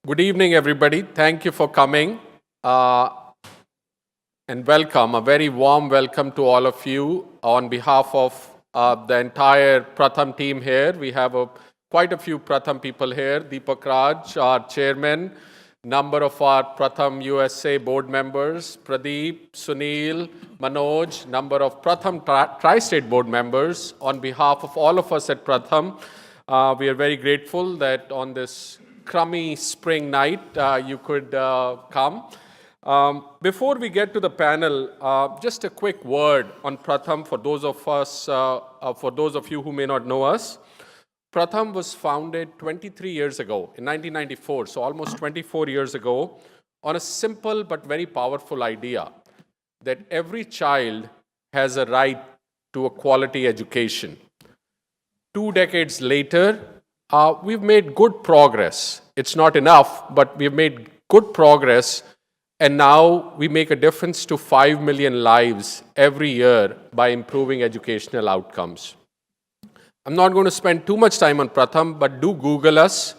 Good evening, everybody. Thank you for coming and welcome. A very warm welcome to all of you on behalf of the entire Pratham team here. We have quite a few Pratham people here. Deepak Raj, our chairman, number of our Pratham USA board members, Pradeep, Sunil, Manoj, number of Pratham Tri-State board members. On behalf of all of us at Pratham, we are very grateful that on this crummy spring night, you could come. Before we get to the panel, just a quick word on Pratham for those of you who may not know us. Pratham was founded 23 years ago, in 1994, so almost 24 years ago, on a simple but very powerful idea that every child has a right to a quality education. 2 decades later, we've made good progress. It's not enough, but we've made good progress, and now we make a difference to 5 million lives every year by improving educational outcomes. I'm not going to spend too much time on Pratham, but do Google us,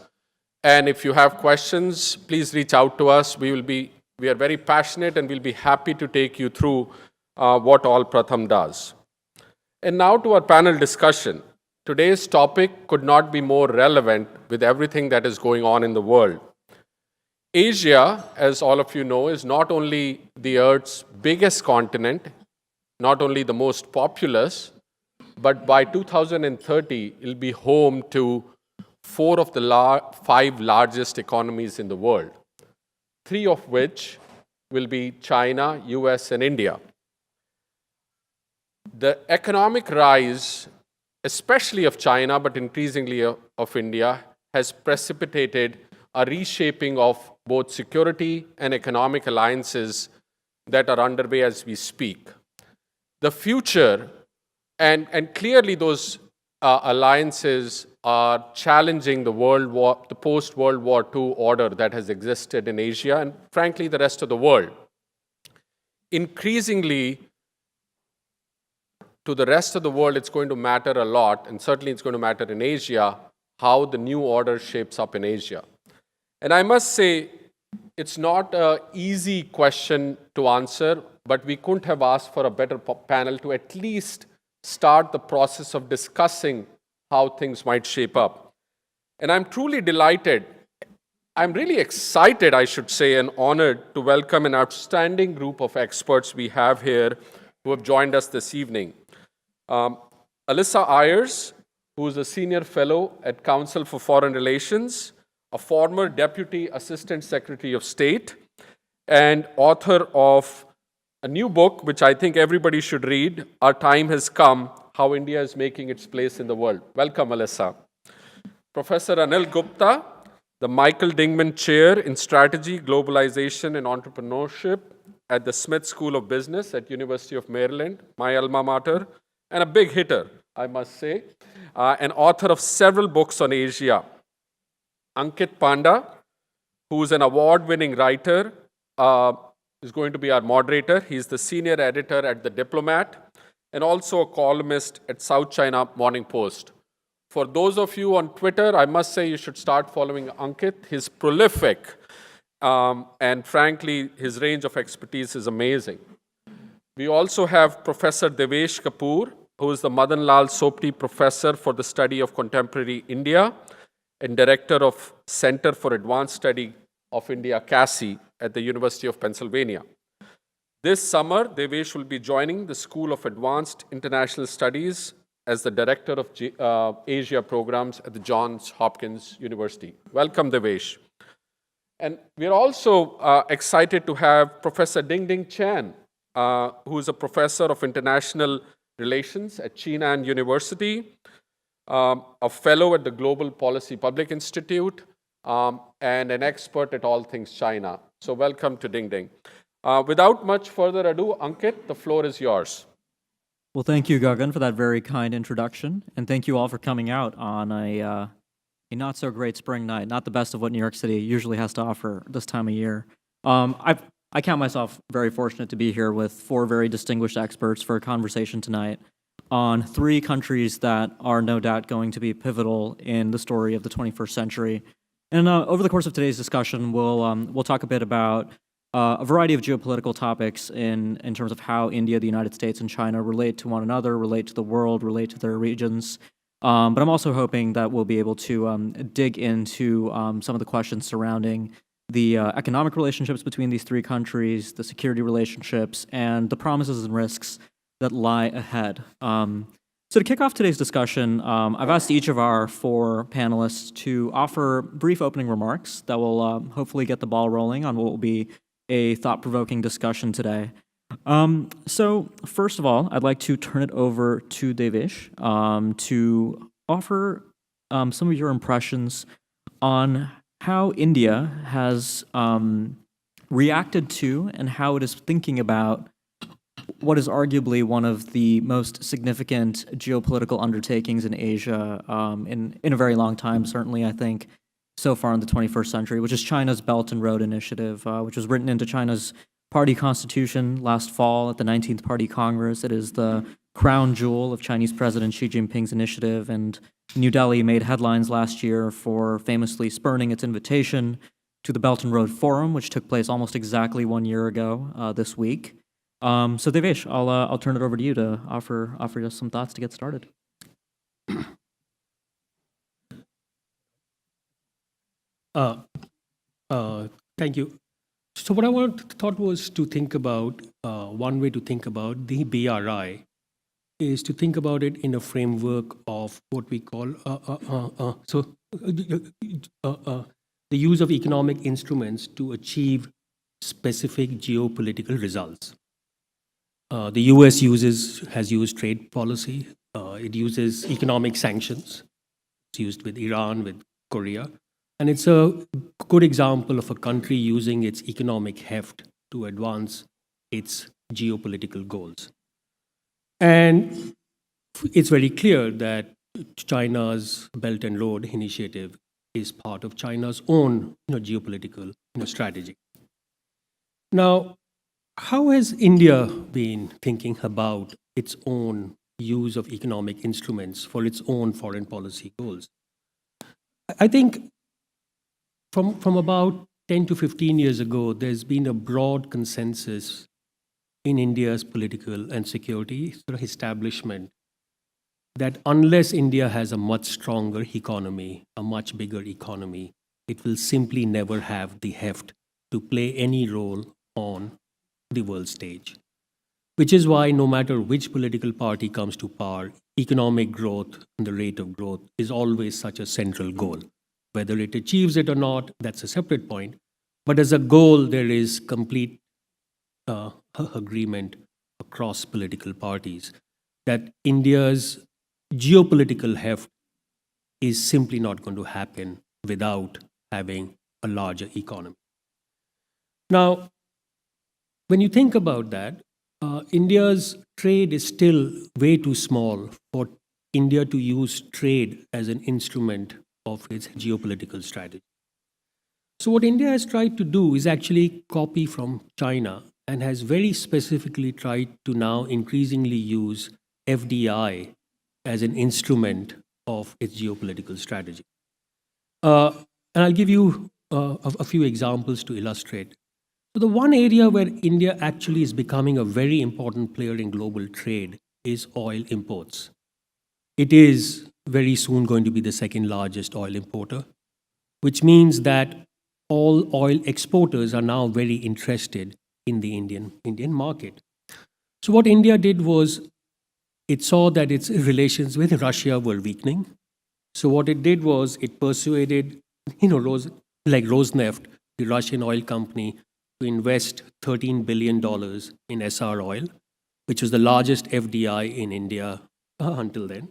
and if you have questions, please reach out to us. We are very passionate, and we'll be happy to take you through what all Pratham does. And now to our panel discussion. Today's topic could not be more relevant with everything that is going on in the world. Asia, as all of you know, is not only the Earth's biggest continent, not only the most populous, but by 2030, it'll be home to 4 of the 5 largest economies in the world, 3 of which will be China, US, and India. The economic rise, especially of China, but increasingly of India, has precipitated a reshaping of both security and economic alliances that are underway as we speak. The future, and clearly those alliances are challenging the post-World War II order that has existed in Asia and frankly the rest of the world. Increasingly, to the rest of the world, it's going to matter a lot, and certainly it's going to matter in Asia, how the new order shapes up in Asia. And I must say, it's not an easy question to answer, but we couldn't have asked for a better panel to at least start the process of discussing how things might shape up. And I'm truly delighted, I'm really excited, I should say, and honored to welcome an outstanding group of experts we have here who have joined us this evening. Alyssa Ayers, who is a senior fellow at Council for Foreign Relations, a former Deputy Assistant Secretary of State, and author of a new book, which I think everybody should read, Our Time Has Come, How India is Making Its Place in the World. Welcome, Alyssa. Professor Anil Gupta, the Michael Dingman Chair in Strategy, Globalization, and Entrepreneurship at the Smith School of Business at University of Maryland, my alma mater, and a big hitter, I must say, and author of several books on Asia. Ankit Panda, who is an award-winning writer, is going to be our moderator. He's the senior editor at The Diplomat and also a columnist at South China Morning Post. For those of you on Twitter, I must say you should start following Ankit. He's prolific, and frankly, his range of expertise is amazing. We also have Professor Devesh Kapoor, who is the Madan Lal Sopti Professor for the Study of Contemporary India and Director of Center for Advanced Study of India, CASI, at the University of Pennsylvania. This summer, Devesh will be joining the School of Advanced International Studies as the Director of Asia Programs at the Johns Hopkins University. Welcome, Devesh. And we're also excited to have Professor Ding Chen, who is a professor of international relations at Chinan University, a fellow at the Global Policy Public Institute, and an expert at all things China. So welcome to Ding. Without much further ado, Ankit, the floor is yours. Well, thank you, Gagan, for that very kind introduction, and thank you all for coming out on a not-so-great spring night, not the best of what New York City usually has to offer this time of year. I count myself very fortunate to be here with 4 very distinguished experts for a conversation tonight on 3 countries that are no doubt going to be pivotal in the story of the 21st century And over the course of today's discussion, we'll talk a bit about a variety of geopolitical topics in terms of how India, the United States, and China relate to one another, relate to the world, relate to their regions. But I'm also hoping that we'll be able to dig into some of the questions surrounding the economic relationships between these three countries, the security relationships, and the promises and risks that lie ahead. So to kick off today's discussion, I've asked each of our four panelists to offer brief opening remarks that will hopefully get the ball rolling on what will be a thought-provoking discussion today. So first of all, I'd like to turn it over to Devesh to offer some of your impressions on how India has reacted to and how it is thinking about what is arguably one of the most significant geopolitical undertakings in Asia in a very long time, certainly I think so far in the 21st century, which is China's Belt and Road Initiative, which was written into China's party constitution last fall at the 19th Party Congress. It is the crown jewel of Chinese President Xi Jinping's initiative, and New Delhi made headlines last year for famously spurning its invitation to the Belt and Road Forum, which took place almost exactly 1 year ago this week. So Devesh, I'll turn it over to you to offer us some thoughts to get started. Thank you. So what I thought was to think about, one way to think about the BRI is to think about it in a framework of what we call the use of economic instruments to achieve specific geopolitical results. The US has used trade policy. It uses economic sanctions. It's used with Iran, with Korea. And it's a good example of a country using its economic heft to advance its geopolitical goals. And it's very clear that China's Belt and Road Initiative is part of China's own geopolitical strategy. Now, how has India been thinking about its own use of economic instruments for its own foreign policy goals? I think from about 10 to 15 years ago, there's been a broad consensus in India's political and security establishment that unless India has a much stronger economy, a much bigger economy, it will simply never have the heft to play any role on the world stage. Which is why no matter which political party comes to power, economic growth and the rate of growth is always such a central goal. Whether it achieves it or not, that's a separate point. But as a goal, there is complete agreement across political parties that India's geopolitical heft is simply not going to happen without having a larger economy. Now, when you think about that, India's trade is still way too small for India to use trade as an instrument of its geopolitical strategy. So what India has tried to do is actually copy from China and has very specifically tried to now increasingly use FDI as an instrument of its geopolitical strategy. And I'll give you a few examples to illustrate. So the one area where India actually is becoming a very important player in global trade is oil imports. It is very soon going to be the second largest oil importer, which means that all oil exporters are now very interested in the Indian market. So what India did was it saw that its relations with Russia were weakening. So what it did was it persuaded, Rosneft, the Russian oil company, to invest $13 billion in SR Oil, which was the largest FDI in India until then.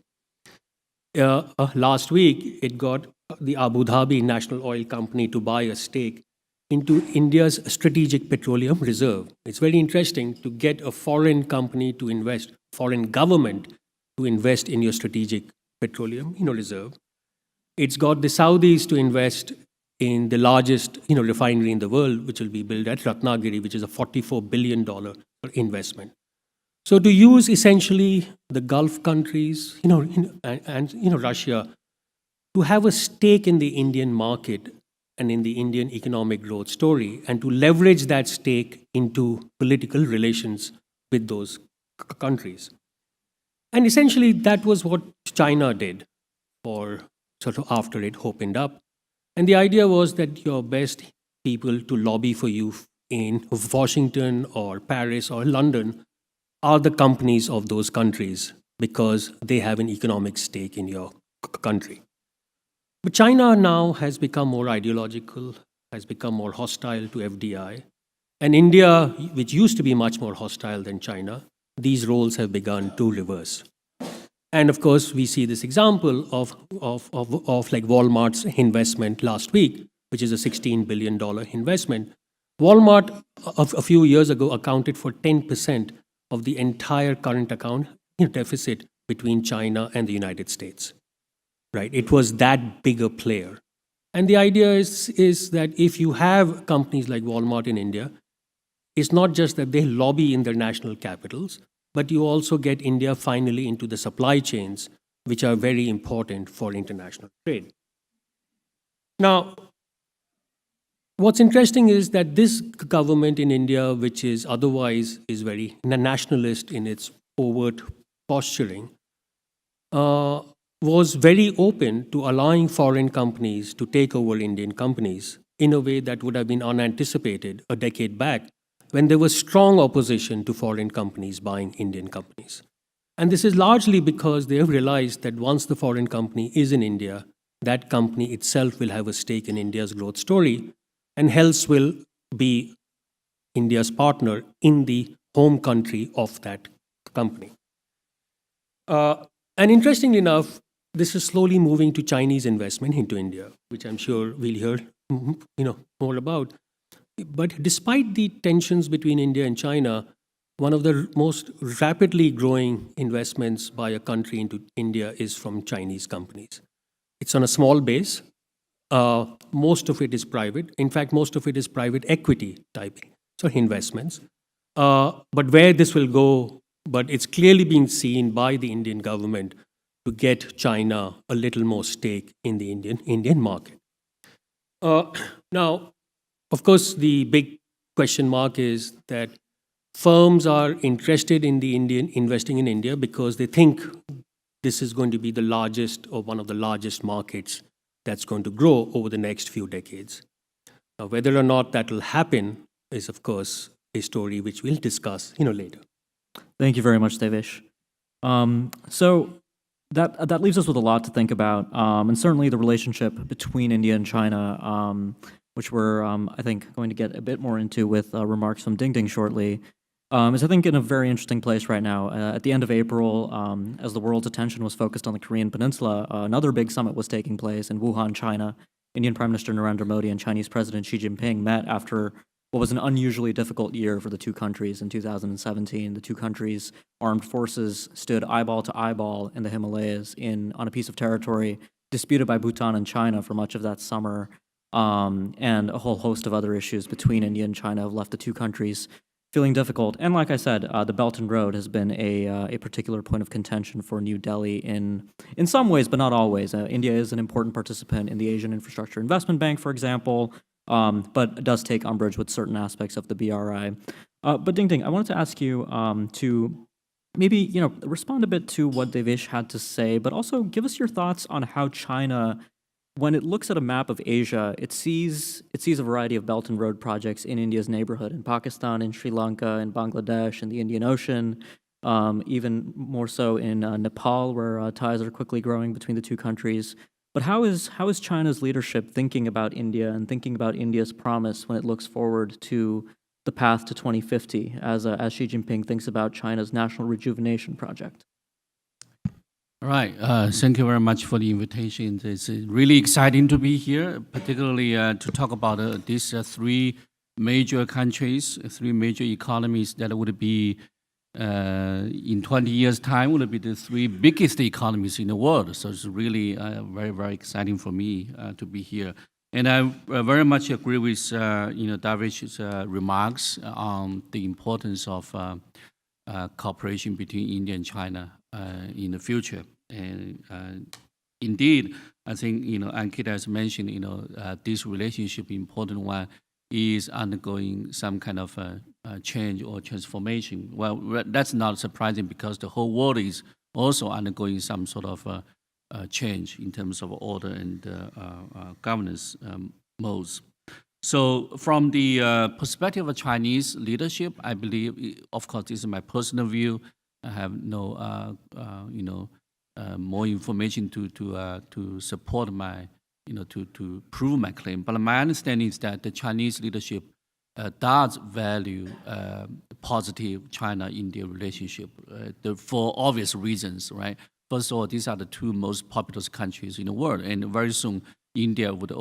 Last week, it got the Abu Dhabi National Oil Company to buy a stake into India's strategic petroleum reserve. It's very interesting to get a foreign company to invest, foreign government to invest in your strategic petroleum reserve. It's got the Saudis to invest in the largest refinery in the world, which will be built at Ratnagiri, which is a $44 billion investment. So to use essentially the Gulf countries, and Russia, to have a stake in the Indian market and in the Indian economic growth story, and to leverage that stake into political relations with those countries. And essentially, that was what China did for sort of after it opened up. And the idea was that your best people to lobby for you in Washington or Paris or London are the companies of those countries because they have an economic stake in your country. But China now has become more ideological, has become more hostile to FDI. And India, which used to be much more hostile than China, these roles have begun to reverse. And of course, we see this example of like Walmart's investment last week, which is a $16 billion investment. Walmart, a few years ago, accounted for 10% of the entire current account deficit between China and the United States. Right? It was that bigger player. And the idea is that if you have companies like Walmart in India, it's not just that they lobby in their national capitals, but you also get India finally into the supply chains, which are very important for international trade. Now, what's interesting is that this government in India, which is otherwise is very nationalist in its overt posturing, was very open to allowing foreign companies to take over Indian companies in a way that would have been unanticipated a decade back when there was strong opposition to foreign companies buying Indian companies. And this is largely because they have realized that once the foreign company is in India, that company itself will have a stake in India's growth story and hence will be India's partner in the home country of that company. And interestingly enough, this is slowly moving to Chinese investment into India, which I'm sure we'll hear more about. But despite the tensions between India and China, one of the most rapidly growing investments by a country into India is from Chinese companies. It's on a small base. Most of it is private. In fact, most of it is private equity type investments. But where this will go, but it's clearly being seen by the Indian government to get China a little more stake in the Indian market. Now, of course, the big question mark is that firms are interested in the investing in India because they think this is going to be the largest or one of the largest markets that's going to grow over the next few decades. Now, whether or not that will happen is, of course, a story which we'll discuss later. Thank you very much, Devesh. So that leaves us with a lot to think about, and certainly the relationship between India and China, which we're, I think, going to get a bit more into with remarks from Ding Ding shortly, is, I think, in a very interesting place right now. At the end of April, as the world's attention was focused on the Korean Peninsula, another big summit was taking place in Wuhan, China. Indian Prime Minister Narendra Modi and Chinese President Xi Jinping met after what was an unusually difficult year for the two countries in 2017. The two countries' armed forces stood eyeball to eyeball in the Himalayas on a piece of territory disputed by Bhutan and China for much of that summer, and a whole host of other issues between India and China have left the two countries feeling difficult. And like I said, the Belt and Road has been a particular point of contention for New Delhi in some ways, but not always. India is an important participant in the Asian Infrastructure Investment Bank, for example, but does take umbrage with certain aspects of the BRI. But Ding Ding, I wanted to ask you to maybe respond a bit to what Devesh had to say, but also give us your thoughts on how China, when it looks at a map of Asia, it sees a variety of Belt and Road projects in India's neighborhood, in Pakistan, in Sri Lanka, in Bangladesh, in the Indian Ocean, even more so in Nepal, where ties are quickly growing between the two countries. But how is China's leadership thinking about India and thinking about India's promise when it looks forward to the path to 2050, as Xi Jinping thinks about China's national rejuvenation project? All right. Thank you very much for the invitation. It's really exciting to be here, particularly to talk about these three major countries, three major economies that would be, in 20 years' time, would be the three biggest economies in the world. So it's really very, very exciting for me to be here. And I very much agree with Davish's remarks on the importance of cooperation between India and China in the future. And indeed, I think, Ankita has mentioned, this relationship, important one, is undergoing some kind of change or transformation. Well, that's not surprising because the whole world is also undergoing some sort of change in terms of order and governance modes. So from the perspective of Chinese leadership, I believe, of course, this is my personal view. I have no, more information to support my, to prove my claim. But my understanding is that the Chinese leadership does value positive China-India relationship for obvious reasons, right? First of all, these are the two most populous countries in the world, and very soon India would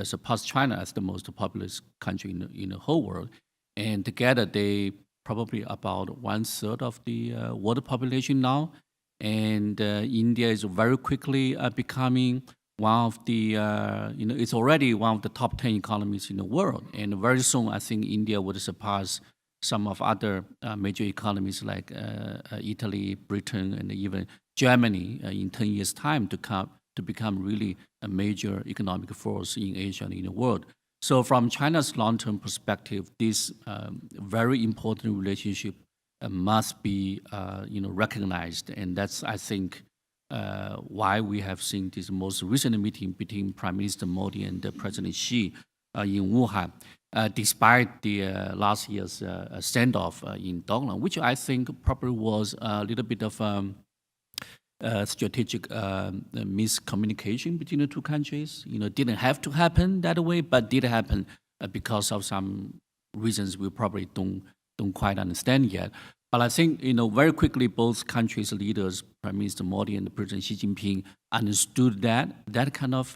surpass China as the most populous country in the whole world. And together, they probably about 1/3 of the world population now. And India is very quickly becoming one of the, it's already one of the top 10 economies in the world. And very soon, I think India would surpass some of other major economies like Italy, Britain, and even Germany in 10 years' time to become really a major economic force in Asia and in the world. So from China's long-term perspective, this very important relationship must be recognized. And that's, I think, why we have seen this most recent meeting between Prime Minister Modi and President Xi in Wuhan, despite the last year's standoff in Donglan, which I think probably was a little bit of strategic miscommunication between the two countries. Didn't have to happen that way, but did happen because of some reasons we probably don't quite understand yet. But I think, very quickly, both countries' leaders, Prime Minister Modi and President Xi Jinping, understood that kind of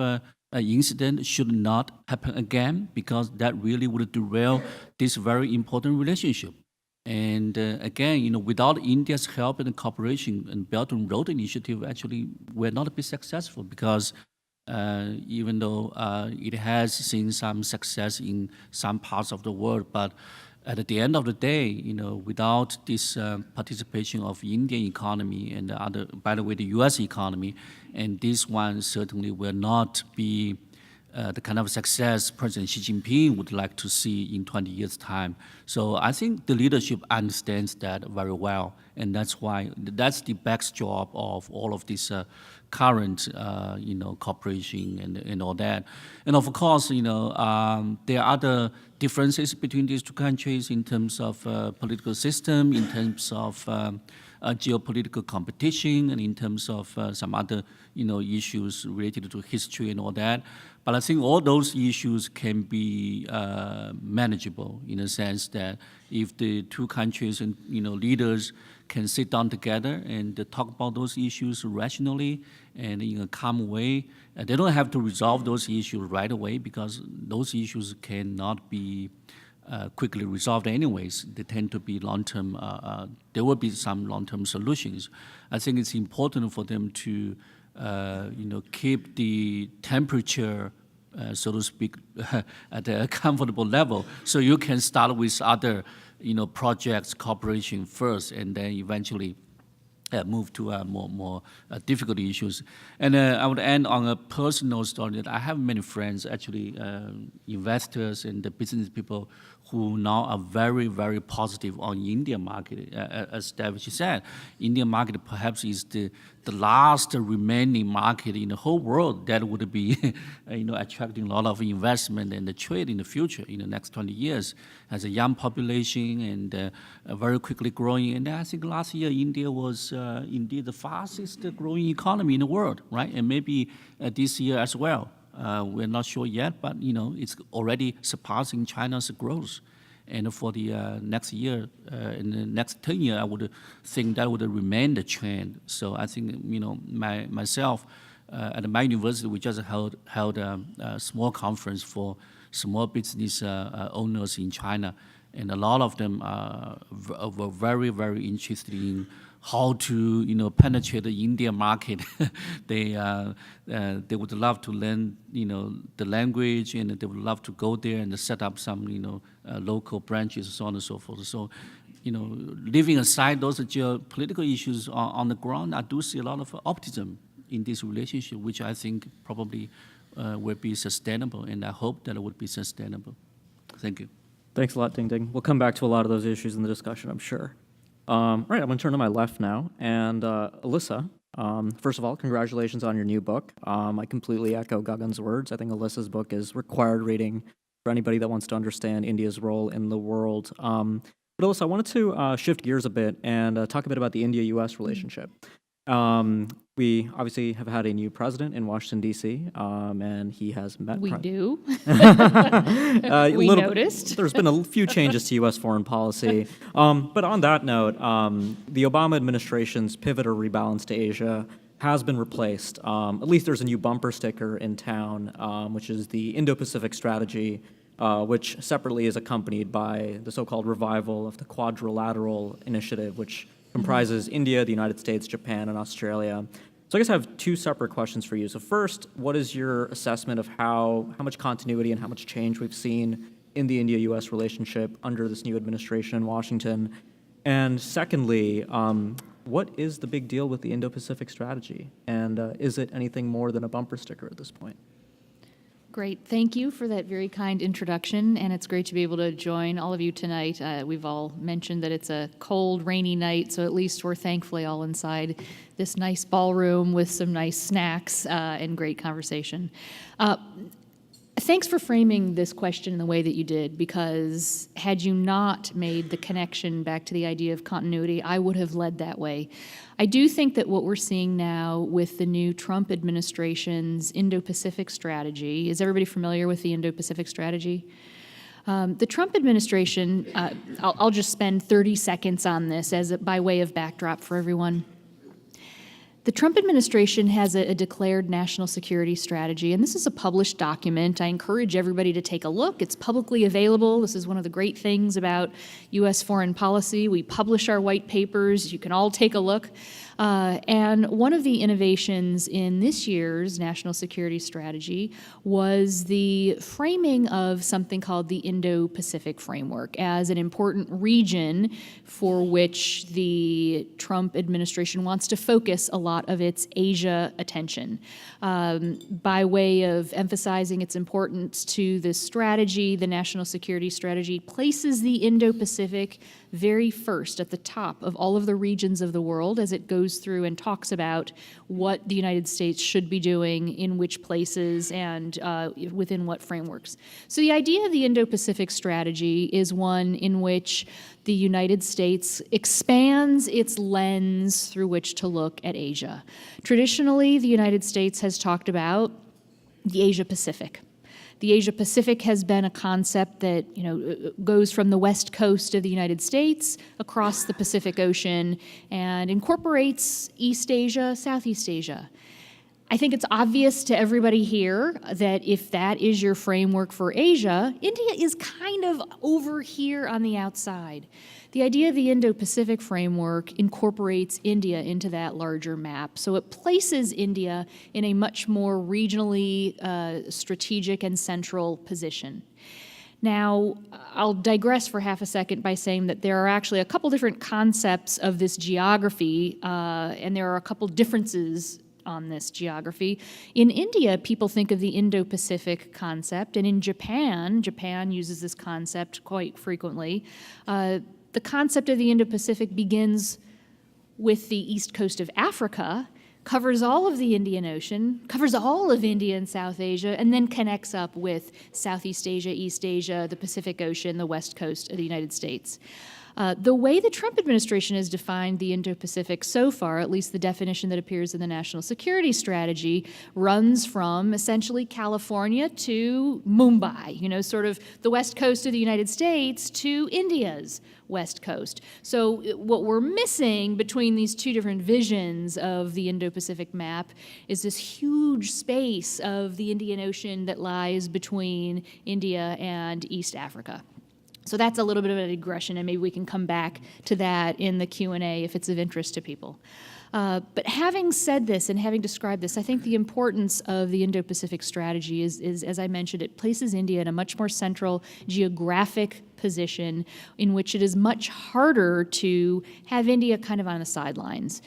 incident should not happen again, because that really would derail this very important relationship. And again, without India's help and cooperation, and Belt and Road Initiative actually will not be successful, because even though it has seen some success in some parts of the world, but at the end of the day, without this participation of Indian economy and by the way, the U.S. economy, and this one certainly will not be the kind of success President Xi Jinping would like to see in 20 years' time. So I think the leadership understands that very well, and that's why that's the backdrop of all of this current, cooperation and all that. And of course, there are other differences between these two countries in terms of political system, in terms of geopolitical competition, and in terms of some other, issues related to history and all that. But I think all those issues can be manageable, in a sense that if the two countries and leaders can sit down together and talk about those issues rationally and in a calm way, they don't have to resolve those issues right away, because those issues cannot be quickly resolved anyways. They tend to be long-term, there will be some long-term solutions. I think it's important for them to keep the temperature, so to speak, at a comfortable level. So you can start with other, projects, cooperation first, and then eventually move to more difficult issues. And I would end on a personal story that I have many friends, actually investors and the business people, who now are very, very positive on Indian market. As David said, Indian market perhaps is the last remaining market in the whole world that would be attracting a lot of investment and the trade in the future, in the next 20 years. Has a young population and very quickly growing. And I think last year India was indeed the fastest growing economy in the world, right? And maybe this year as well. We're not sure yet, but it's already surpassing China's growth. And for the next year, in the next 10 years, I would think that would remain the trend. So I think, myself, at my university, we just held a small conference for small business owners in China. And a lot of them were very, very interested in how to, penetrate the Indian market. They would love to learn, the language, and they would love to go there and set up some, local branches, so on and so forth. So, leaving aside those geopolitical issues on the ground, I do see a lot of optimism in this relationship, which I think probably will be sustainable, and I hope that it would be sustainable. Thank you. Thanks a lot, Ding Ding. We'll come back to a lot of those issues in the discussion, I'm sure. All right, I'm going to turn to my left now. And Alyssa, first of all, congratulations on your new book. I completely echo Gagan's words. I think Alyssa's book is required reading for anybody that wants to understand India's role in the world. But Alyssa, I wanted to shift gears a bit and talk a bit about the India-U.S. relationship. We obviously have had a new president in Washington, D.C., and he has met... We do. We noticed. There's been a few changes to U.S. foreign policy. But on that note, the Obama administration's pivot or rebalance to Asia has been replaced. At least there's a new bumper sticker in town, which is the Indo-Pacific strategy, which separately is accompanied by the so-called revival of the Quadrilateral Initiative, which comprises India, the United States, Japan, and Australia. So I guess I have two separate questions for you. So first, what is your assessment of how much continuity and how much change we've seen in the India-U.S. relationship under this new administration in Washington? And secondly, what is the big deal with the Indo-Pacific strategy? And is it anything more than a bumper sticker at this point? Great. Thank you for that very kind introduction, and it's great to be able to join all of you tonight. We've all mentioned that it's a cold, rainy night, so at least we're thankfully all inside this nice ballroom with some nice snacks and great conversation. Thanks for framing this question in the way that you did, because had you not made the connection back to the idea of continuity, I would have led that way. I do think that what we're seeing now with the new Trump administration's Indo-Pacific strategy, is everybody familiar with the Indo-Pacific strategy? The Trump administration, I'll just spend 30 seconds on this by way of backdrop for everyone. The Trump administration has a declared national security strategy, and this is a published document. I encourage everybody to take a look. It's publicly available. This is one of the great things about U.S. foreign policy. We publish our white papers. You can all take a look. And one of the innovations in this year's national security strategy was the framing of something called the Indo-Pacific Framework as an important region for which the Trump administration wants to focus a lot of its Asia attention. By way of emphasizing its importance to this strategy, the national security strategy places the Indo-Pacific very first at the top of all of the regions of the world as it goes through and talks about what the United States should be doing in which places and within what frameworks. So the idea of the Indo-Pacific strategy is one in which the United States expands its lens through which to look at Asia. Traditionally, the United States has talked about the Asia-Pacific. The Asia-Pacific has been a concept that, goes from the west coast of the United States across the Pacific Ocean and incorporates East Asia, Southeast Asia. I think it's obvious to everybody here that if that is your framework for Asia, India is kind of over here on the outside. The idea of the Indo-Pacific framework incorporates India into that larger map. So it places India in a much more regionally strategic and central position. Now, I'll digress for half a second by saying that there are actually a couple different concepts of this geography, and there are a couple differences on this geography. In India, people think of the Indo-Pacific concept, and in Japan uses this concept quite frequently. The concept of the Indo-Pacific begins with the east coast of Africa, covers all of the Indian Ocean, covers all of India and South Asia, and then connects up with Southeast Asia, East Asia, the Pacific Ocean, the west coast of the United States. The way the Trump administration has defined the Indo-Pacific so far, at least the definition that appears in the national security strategy, runs from essentially California to Mumbai, sort of the west coast of the United States to India's west coast. So what we're missing between these two different visions of the Indo-Pacific map is this huge space of the Indian Ocean that lies between India and East Africa. So that's a little bit of a digression, and maybe we can come back to that in the Q&A if it's of interest to people. But having said this and having described this, I think the importance of the Indo-Pacific strategy is, as I mentioned, it places India in a much more central geographic position in which it is much harder to have India kind of on the sidelines.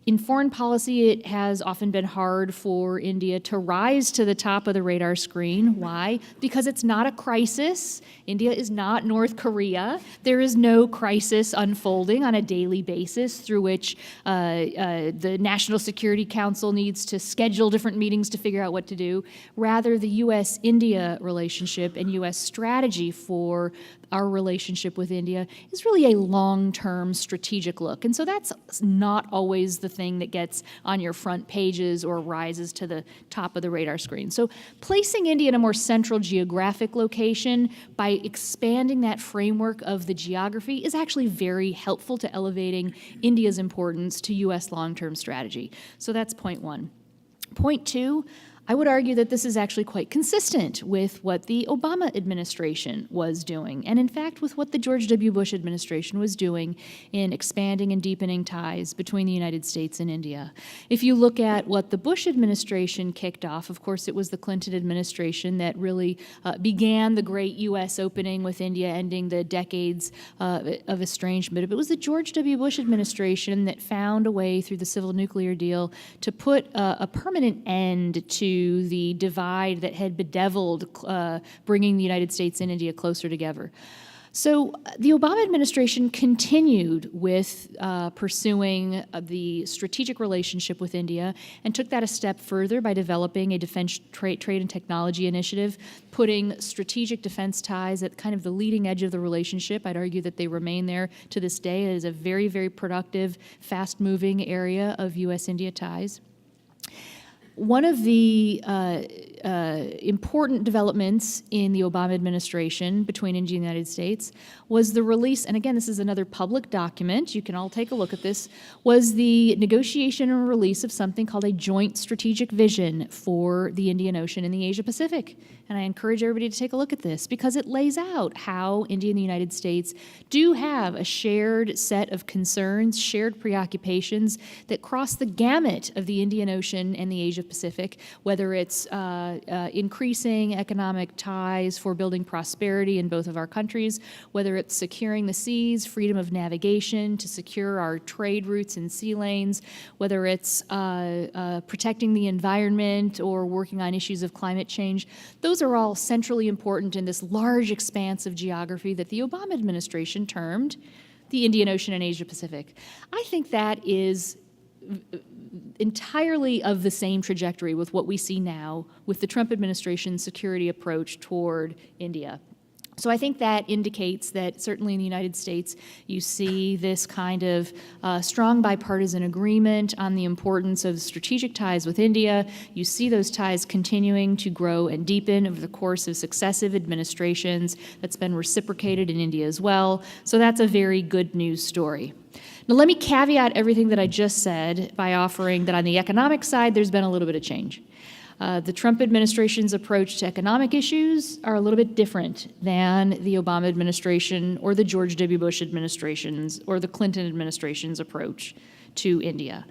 In foreign policy, it has often been hard for India to rise to the top of the radar screen. Why? Because it's not a crisis. India is not North Korea. There is no crisis unfolding on a daily basis through which the National Security Council needs to schedule different meetings to figure out what to do. Rather, the U.S.-India relationship and U.S. strategy for our relationship with India is really a long-term strategic look. And so that's not always the thing that gets on your front pages or rises to the top of the radar screen. So placing India in a more central geographic location by expanding that framework of the geography is actually very helpful to elevating India's importance to U.S. long-term strategy. So that's point one. Point two, I would argue that this is actually quite consistent with what the Obama administration was doing, and in fact with what the George W. Bush administration was doing in expanding and deepening ties between the United States and India. If you look at what the Bush administration kicked off, of course it was the Clinton administration that really began the great U.S. opening with India, ending the decades of estrangement. But it was the George W. Bush administration that found a way through the civil nuclear deal to put a permanent end to the divide that had bedeviled bringing the United States and India closer together. So the Obama administration continued with pursuing the strategic relationship with India and took that a step further by developing a defense trade and technology initiative, putting strategic defense ties at kind of the leading edge of the relationship. I'd argue that they remain there to this day. It is a very, very productive, fast-moving area of U.S.-India ties. One of the important developments in the Obama administration between India and the United States was the release, and again, this is another public document, you can all take a look at this, was the negotiation and release of something called a joint strategic vision for the Indian Ocean and the Asia-Pacific. And I encourage everybody to take a look at this because it lays out how India and the United States do have a shared set of concerns, shared preoccupations that cross the gamut of the Indian Ocean and the Asia-Pacific, whether it's increasing economic ties for building prosperity in both of our countries, whether it's securing the seas, freedom of navigation to secure our trade routes and sea lanes, whether it's protecting the environment or working on issues of climate change. Those are all centrally important in this large expanse of geography that the Obama administration termed the Indian Ocean and Asia Pacific. I think that is entirely of the same trajectory with what we see now with the Trump administration's security approach toward India. So I think that indicates that certainly in the United States, you see this kind of strong bipartisan agreement on the importance of strategic ties with India. You see those ties continuing to grow and deepen over the course of successive administrations. That's been reciprocated in India as well. So that's a very good news story. Now let me caveat everything that I just said by offering that on the economic side, there's been a little bit of change. The Trump administration's approach to economic issues are a little bit different than the Obama administration or the George W. Bush administration's or the Clinton administration's approach to India.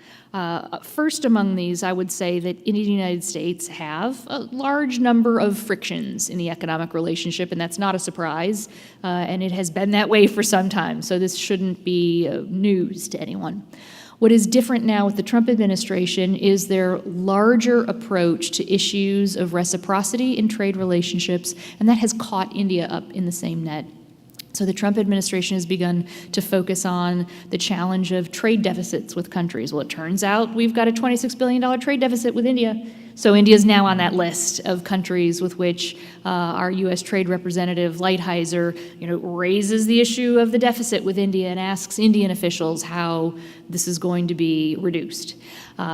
First among these, I would say that India and the United States have a large number of frictions in the economic relationship, and that's not a surprise, and it has been that way for some time, so this shouldn't be news to anyone. What is different now with the Trump administration is their larger approach to issues of reciprocity in trade relationships, and that has caught India up in the same net. So the Trump administration has begun to focus on the challenge of trade deficits with countries. Well, it turns out we've got a $26 billion trade deficit with India. So India is now on that list of countries with which our U.S. Trade Representative Lighthizer, raises the issue of the deficit with India and asks Indian officials how this is going to be reduced.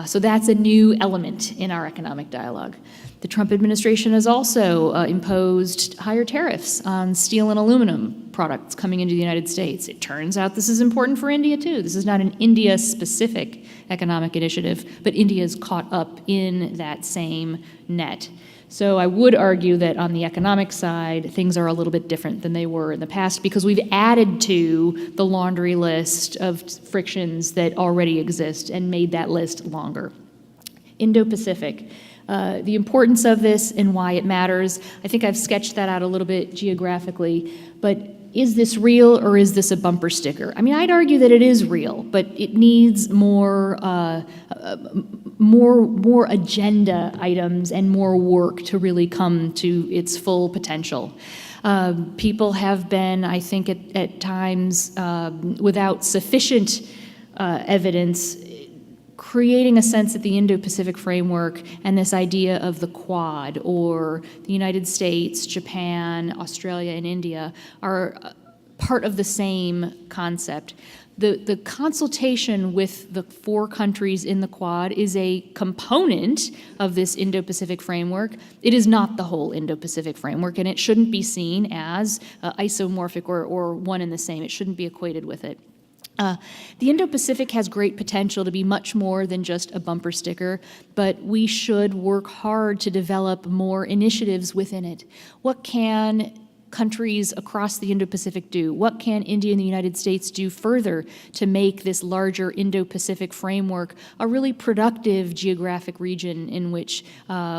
So that's a new element in our economic dialogue. The Trump administration has also imposed higher tariffs on steel and aluminum products coming into the United States. It turns out this is important for India too. This is not an India-specific economic initiative, but India is caught up in that same net. So I would argue that on the economic side, things are a little bit different than they were in the past because we've added to the laundry list of frictions that already exist and made that list longer. Indo-Pacific. The importance of this and why it matters, I think I've sketched that out a little bit geographically, but is this real or is this a bumper sticker? I mean, I'd argue that it is real, but it needs more agenda items and more work to really come to its full potential. People have been, I think, at times without sufficient evidence, creating a sense that the Indo-Pacific Framework and this idea of the Quad, or the United States, Japan, Australia, and India, are part of the same concept. The consultation with the 4 countries in the Quad is a component of this Indo-Pacific Framework. It is not the whole Indo-Pacific Framework, and it shouldn't be seen as isomorphic or one and the same. It shouldn't be equated with it. The Indo-Pacific has great potential to be much more than just a bumper sticker, but we should work hard to develop more initiatives within it. What can countries across the Indo-Pacific do? What can India and the United States do further to make this larger Indo-Pacific framework a really productive geographic region in which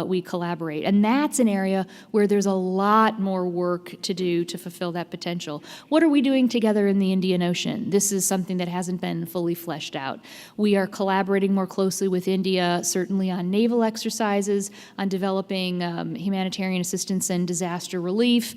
we collaborate? And that's an area where there's a lot more work to do to fulfill that potential. What are we doing together in the Indian Ocean? This is something that hasn't been fully fleshed out. We are collaborating more closely with India, certainly on naval exercises, on developing humanitarian assistance and disaster relief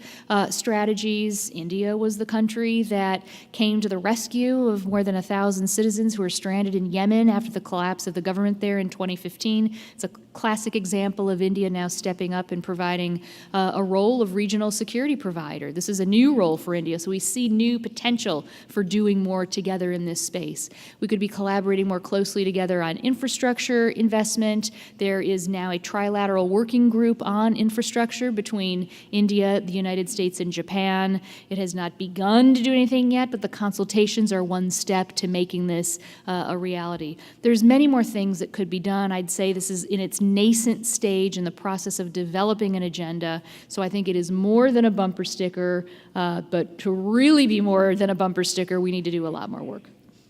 strategies. India was the country that came to the rescue of more than 1,000 citizens who were stranded in Yemen after the collapse of the government there in 2015. It's a classic example of India now stepping up and providing a role of regional security provider. This is a new role for India, so we see new potential for doing more together in this space. We could be collaborating more closely together on infrastructure investment. There is now a trilateral working group on infrastructure between India, the United States, and Japan. It has not begun to do anything yet, but the consultations are one step to making this a reality. There's many more things that could be done. I'd say this is in its nascent stage in the process of developing an agenda, so I think it is more than a bumper sticker, but to really be more than a bumper sticker, we need to do a lot more work.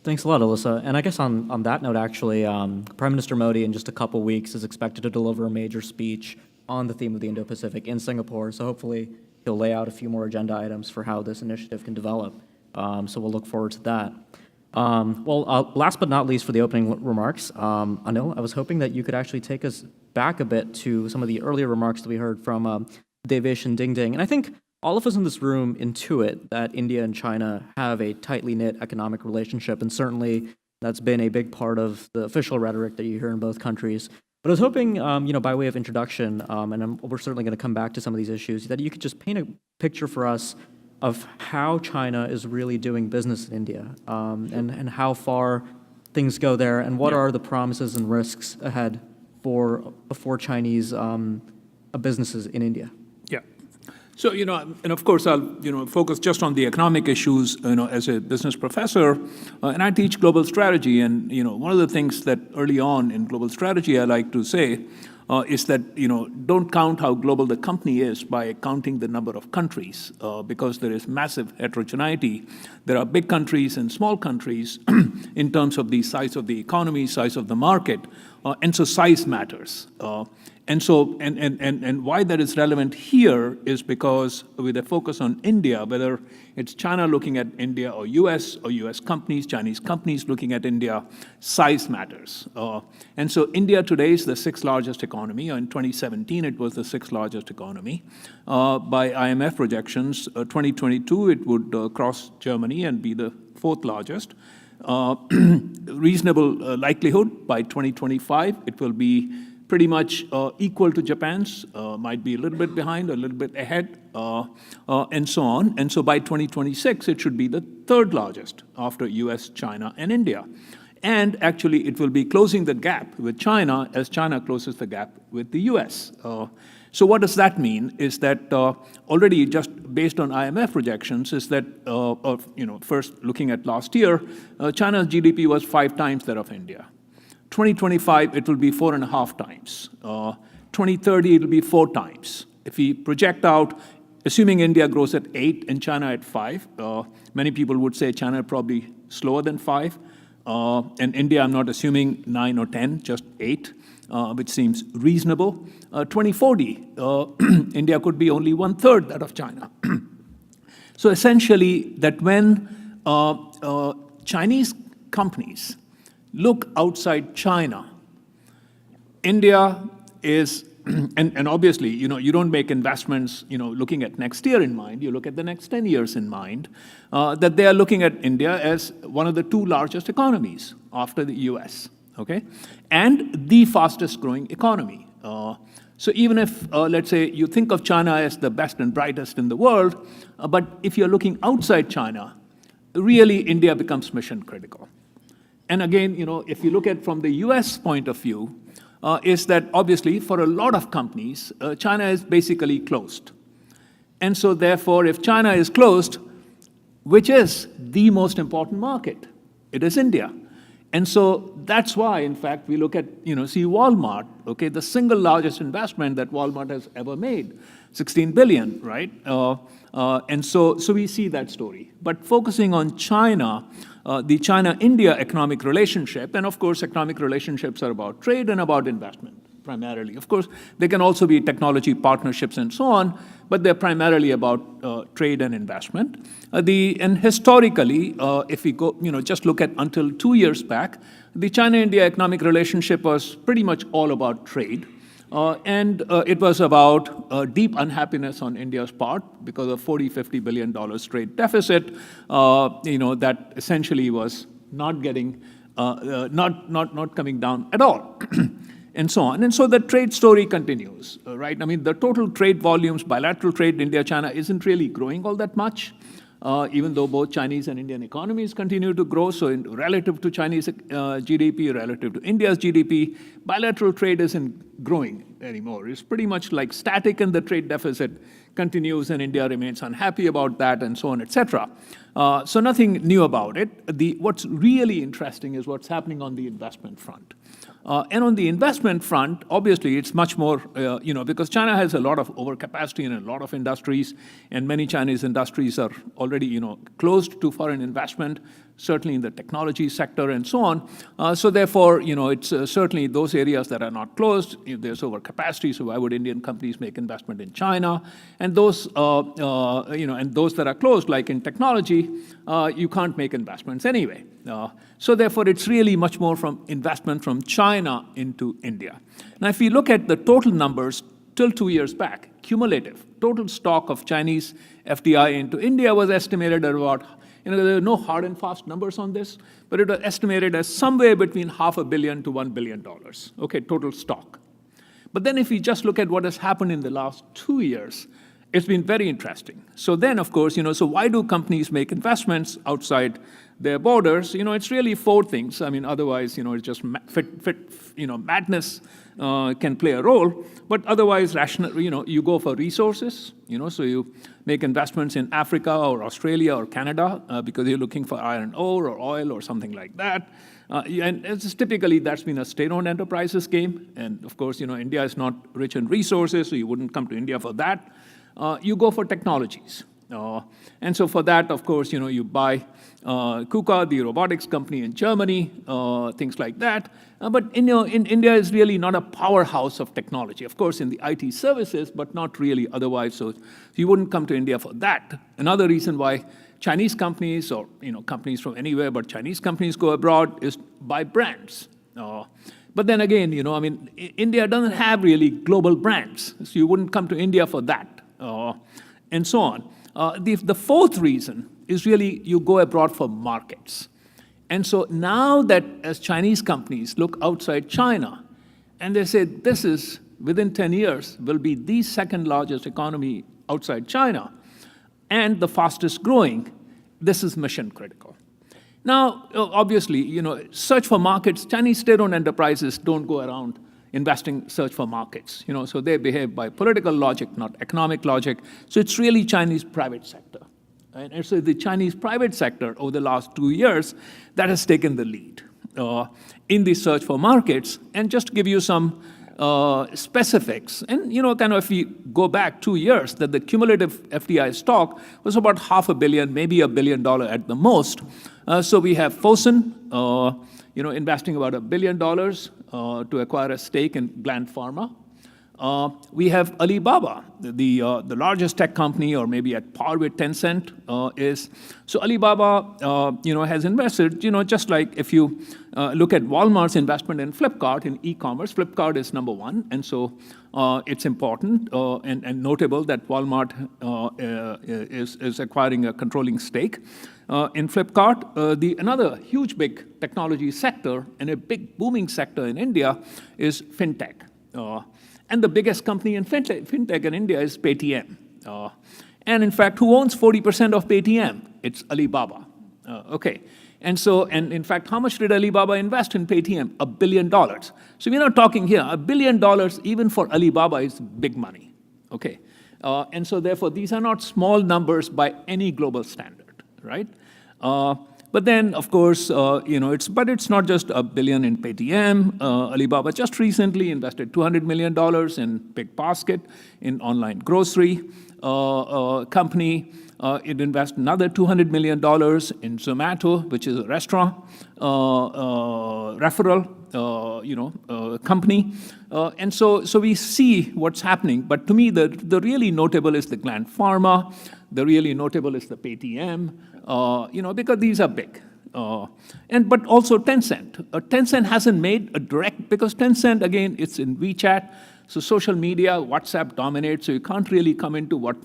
Thanks a lot, Alyssa. And I guess on that note, actually, Prime Minister Modi in just a couple weeks is expected to deliver a major speech on the theme of the Indo-Pacific in Singapore, so hopefully he'll lay out a few more agenda items for how this initiative can develop. So we'll look forward to that. Last but not least for the opening remarks, Anil, I was hoping that you could actually take us back a bit to some of the earlier remarks that we heard from Devesh and Ding Ding. And I think all of us in this room intuit that India and China have a tightly knit economic relationship, and certainly that's been a big part of the official rhetoric that you hear in both countries. But I was hoping, by way of introduction, and we're certainly going to come back to some of these issues, that you could just paint a picture for us of how China is really doing business in India, and how far things go there, and what are the promises and risks ahead for Chinese businesses in India. Yeah. So, and of course, I'll, focus just on the economic issues, as a business professor, and I teach global strategy. And, one of the things that early on in global strategy I like to say is that, don't count how global the company is by counting the number of countries, because there is massive heterogeneity. There are big countries and small countries in terms of the size of the economy, size of the market, and so size matters. And so, and why that is relevant here is because with a focus on India, whether it's China looking at India or US companies, Chinese companies looking at India, size matters. And so India today is the 6th largest economy. In 2017, it was the 6th largest economy. By IMF projections, 2022, it would cross Germany and be the 4th largest. Reasonable likelihood by 2025, it will be pretty much equal to Japan's, might be a little bit behind, a little bit ahead, and so on. And so by 2026, it should be the 3rd largest after US, China, and India. And actually, it will be closing the gap with China as China closes the gap with the US. So what does that mean? Is that already just based on IMF projections is that, first looking at last year, China's GDP was 5 times that of India. 2025, it will be 4.5 times. 2030, it will be 4 times. If we project out, assuming India grows at 8 and China at 5, many people would say China probably slower than 5. And India, I'm not assuming 9 or 10, just 8, which seems reasonable. 2040, India could be only 1/3 that of China. So essentially, that when Chinese companies look outside China, India is, and obviously, you don't make investments, looking at next year in mind. You look at the next 10 years in mind, that they are looking at India as one of the two largest economies after the US, okay? And the fastest growing economy. So even if, let's say, you think of China as the best and brightest in the world, but if you're looking outside China, really India becomes mission critical. And again, if you look at from the US point of view, is that obviously for a lot of companies, China is basically closed. And so therefore, if China is closed, which is the most important market? It is India. And so that's why, in fact, we look at, see Walmart, okay, the single largest investment that Walmart has ever made, $16 billion, right? And so we see that story. But focusing on China, the China-India economic relationship, and of course, economic relationships are about trade and about investment, primarily. Of course, they can also be technology partnerships and so on, but they're primarily about trade and investment. And historically, if we go, just look at until 2 years back, the China-India economic relationship was pretty much all about trade. And it was about deep unhappiness on India's part because of $40–50 billion trade deficit, that essentially was not getting, not coming down at all. And so on. And so the trade story continues, right? I mean, the total trade volumes, bilateral trade, India-China, isn't really growing all that much, even though both Chinese and Indian economies continue to grow. So relative to Chinese GDP, relative to India's GDP, bilateral trade isn't growing anymore. It's pretty much like static, and the trade deficit continues, and India remains unhappy about that, and so on, etc. So nothing new about it. What's really interesting is what's happening on the investment front. And on the investment front, obviously, it's much more, because China has a lot of overcapacity in a lot of industries, and many Chinese industries are already, closed to foreign investment, certainly in the technology sector and so on. So therefore, it's certainly those areas that are not closed. There's overcapacity, so why would Indian companies make investment in China? And those, and those that are closed, like in technology, you can't make investments anyway. So therefore, it's really much more from investment from China into India. Now, if you look at the total numbers till 2 years back, cumulative, total stock of Chinese FDI into India was estimated at about, there are no hard and fast numbers on this, but it was estimated as somewhere between $500 million to $1 billion, okay, total stock. But then if we just look at what has happened in the last 2 years, it's been very interesting. So then, of course, so why do companies make investments outside their borders? It's really 4 things. I mean, otherwise, it's just madness can play a role. But otherwise, rational, you go for resources, so you make investments in Africa or Australia or Canada because you're looking for iron ore or oil or something like that. And it's typically, that's been a state-owned enterprises game. And of course, India is not rich in resources, so you wouldn't come to India for that. You go for technologies. And so for that, of course, you buy KUKA, the robotics company in Germany, things like that. But in India is really not a powerhouse of technology. Of course, in the IT services, but not really otherwise. So you wouldn't come to India for that. Another reason why Chinese companies, or companies from anywhere, but Chinese companies go abroad is buy brands. But then again, India doesn't have really global brands, so you wouldn't come to India for that, and so on. The fourth reason is really you go abroad for markets. And so now that as Chinese companies look outside China, and they say this is, within 10 years, will be the second largest economy outside China, and the fastest growing, this is mission critical. Now, obviously, search for markets, Chinese state-owned enterprises don't go around investing search for markets, so they behave by political logic, not economic logic. So it's really Chinese private sector. Right? And so the Chinese private sector over the last 2 years, that has taken the lead in the search for markets. And just to give you some specifics, and kind of if we go back 2 years, that the cumulative FDI stock was about $500 million, maybe $1 billion at the most. So we have Fosun, investing about $1 billion to acquire a stake in Gland Pharma. We have Alibaba, the largest tech company, or maybe at par with Tencent is. So Alibaba, has invested, just like if you look at Walmart's investment in Flipkart, in e-commerce, Flipkart is number one. And so it's important and notable that Walmart is acquiring a controlling stake in Flipkart. Another huge big technology sector and a big booming sector in India is fintech. And the biggest company in fintech in India is Paytm. And in fact, who owns 40% of Paytm? It's Alibaba. Okay. And in fact, how much did Alibaba invest in Paytm? $1 billion. So we're not talking here. $1 billion, even for Alibaba, is big money. Okay. And so therefore, these are not small numbers by any global standard, right? But then, of course, it's not just $1 billion in Paytm. Alibaba just recently invested $200 million in BigBasket, in online grocery company. It invested another $200 million in Zomato, which is a restaurant referral, company. And so we see what's happening. But to me, the really notable is the Gland Pharma. The really notable is the Paytm. Because these are big. But also Tencent. Tencent hasn't made a direct, because Tencent, again, it's in WeChat, so social media, WhatsApp dominates, so you can't really come into what,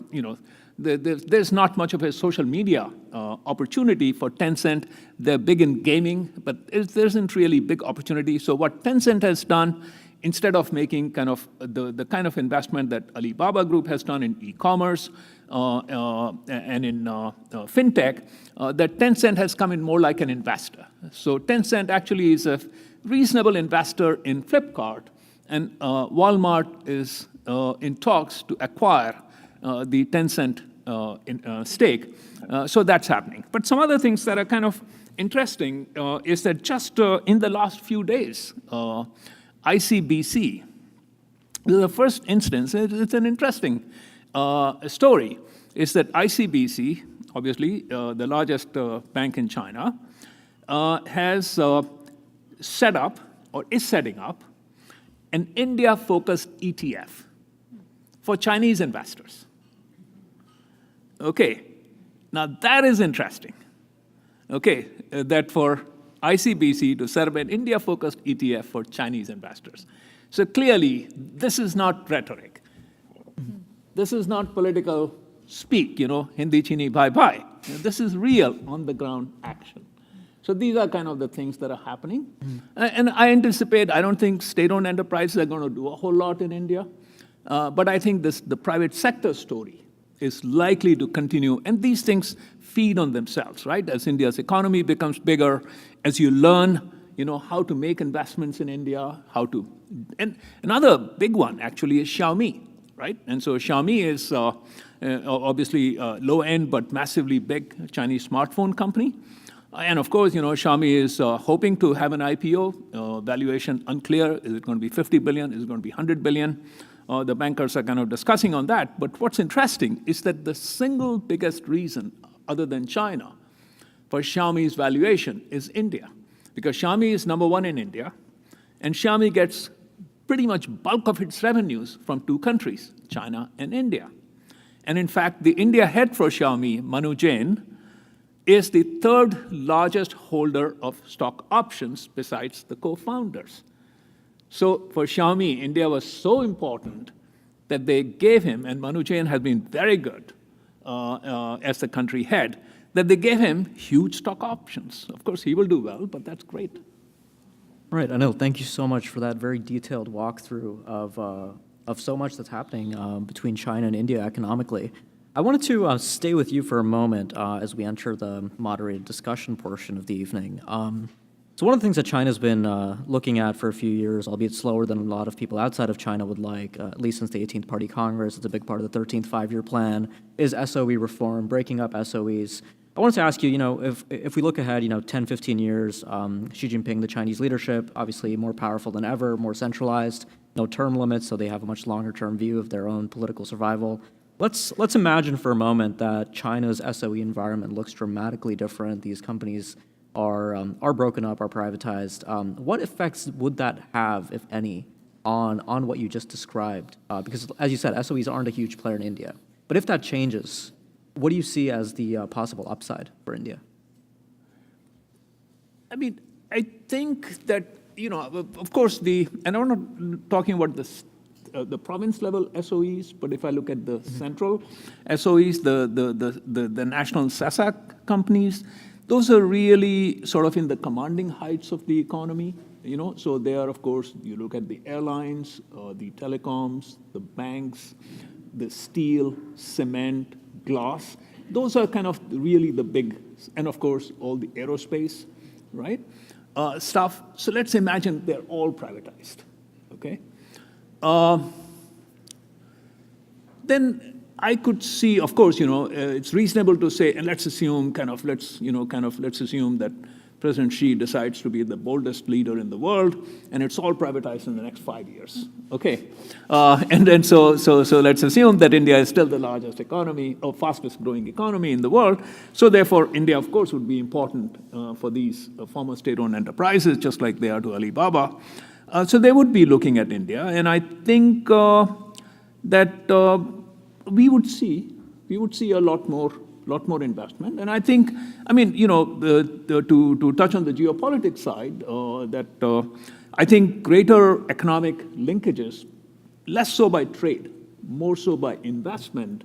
there's not much of a social media opportunity for Tencent. They're big in gaming, but there isn't really big opportunity. So what Tencent has done, instead of making kind of the kind of investment that Alibaba Group has done in e-commerce and in fintech, that Tencent has come in more like an investor. So Tencent actually is a reasonable investor in Flipkart, and Walmart is in talks to acquire the Tencent stake. So that's happening. But some other things that are kind of interesting is that just in the last few days, ICBC, the first instance, it's an interesting story, is that ICBC, obviously the largest bank in China, has set up, or is setting up, an India-focused ETF for Chinese investors. Okay, now that is interesting. Okay, that for ICBC to set up an India-focused ETF for Chinese investors. So clearly, this is not rhetoric. This is not political speak, Hindi chini bye bye. This is real on-the-ground action. So these are kind of the things that are happening. And I anticipate, I don't think state-owned enterprises are going to do a whole lot in India. But I think the private sector story is likely to continue. And these things feed on themselves, right? As India's economy becomes bigger, as you learn, how to make investments in India, and another big one actually is Xiaomi, right? And so Xiaomi is obviously low-end but massively big Chinese smartphone company. And of course, Xiaomi is hoping to have an IPO, valuation unclear. Is it going to be 50 billion? Is it going to be 100 billion? The bankers are kind of discussing on that. But what's interesting is that the single biggest reason, other than China, for Xiaomi's valuation is India. Because Xiaomi is number one in India, and Xiaomi gets pretty much bulk of its revenues from two countries, China and India. And in fact, the India head for Xiaomi, Manu Jain, is the third largest holder of stock options besides the co-founders. So for Xiaomi, India was so important that they gave him, and Manu Jain has been very good as the country head, that they gave him huge stock options. Of course, he will do well, but that's great. Right, Anil, thank you so much for that very detailed walkthrough of so much that's happening between China and India economically. I wanted to stay with you for a moment as we enter the moderated discussion portion of the evening. So one of the things that China's been looking at for a few years, albeit slower than a lot of people outside of China would like, at least since the 18th Party Congress, it's a big part of the 13th five-year plan, is SOE reform, breaking up SOEs. I wanted to ask you, if we look ahead, 10, 15 years, Xi Jinping, the Chinese leadership, obviously more powerful than ever, more centralized, no term limits, so they have a much longer-term view of their own political survival. Let's imagine for a moment that China's SOE environment looks dramatically different. These companies are broken up, are privatized. What effects would that have, if any, on what you just described? Because, as you said, SOEs aren't a huge player in India. But if that changes, what do you see as the possible upside for India? I mean, I think that, of course, and I'm not talking about the province level SOEs, but if I look at the central SOEs, the national SASAC companies, those are really sort of in the commanding heights of the economy, So they are, of course, you look at the airlines, the telecoms, the banks, the steel, cement, glass. Those are kind of really the big, and of course, all the aerospace, right? Stuff. So let's imagine they're all privatized, okay? Then I could see, of course, it's reasonable to say, and let's assume let's assume that President Xi decides to be the boldest leader in the world, and it's all privatized in the next 5 years. Okay, and then so let's assume that India is still the largest economy or fastest growing economy in the world. So therefore, India, of course, would be important for these former state-owned enterprises, just like they are to Alibaba. So they would be looking at India, and I think that we would see a lot more investment. And I think, to touch on the geopolitics side, I think greater economic linkages, less so by trade, more so by investment,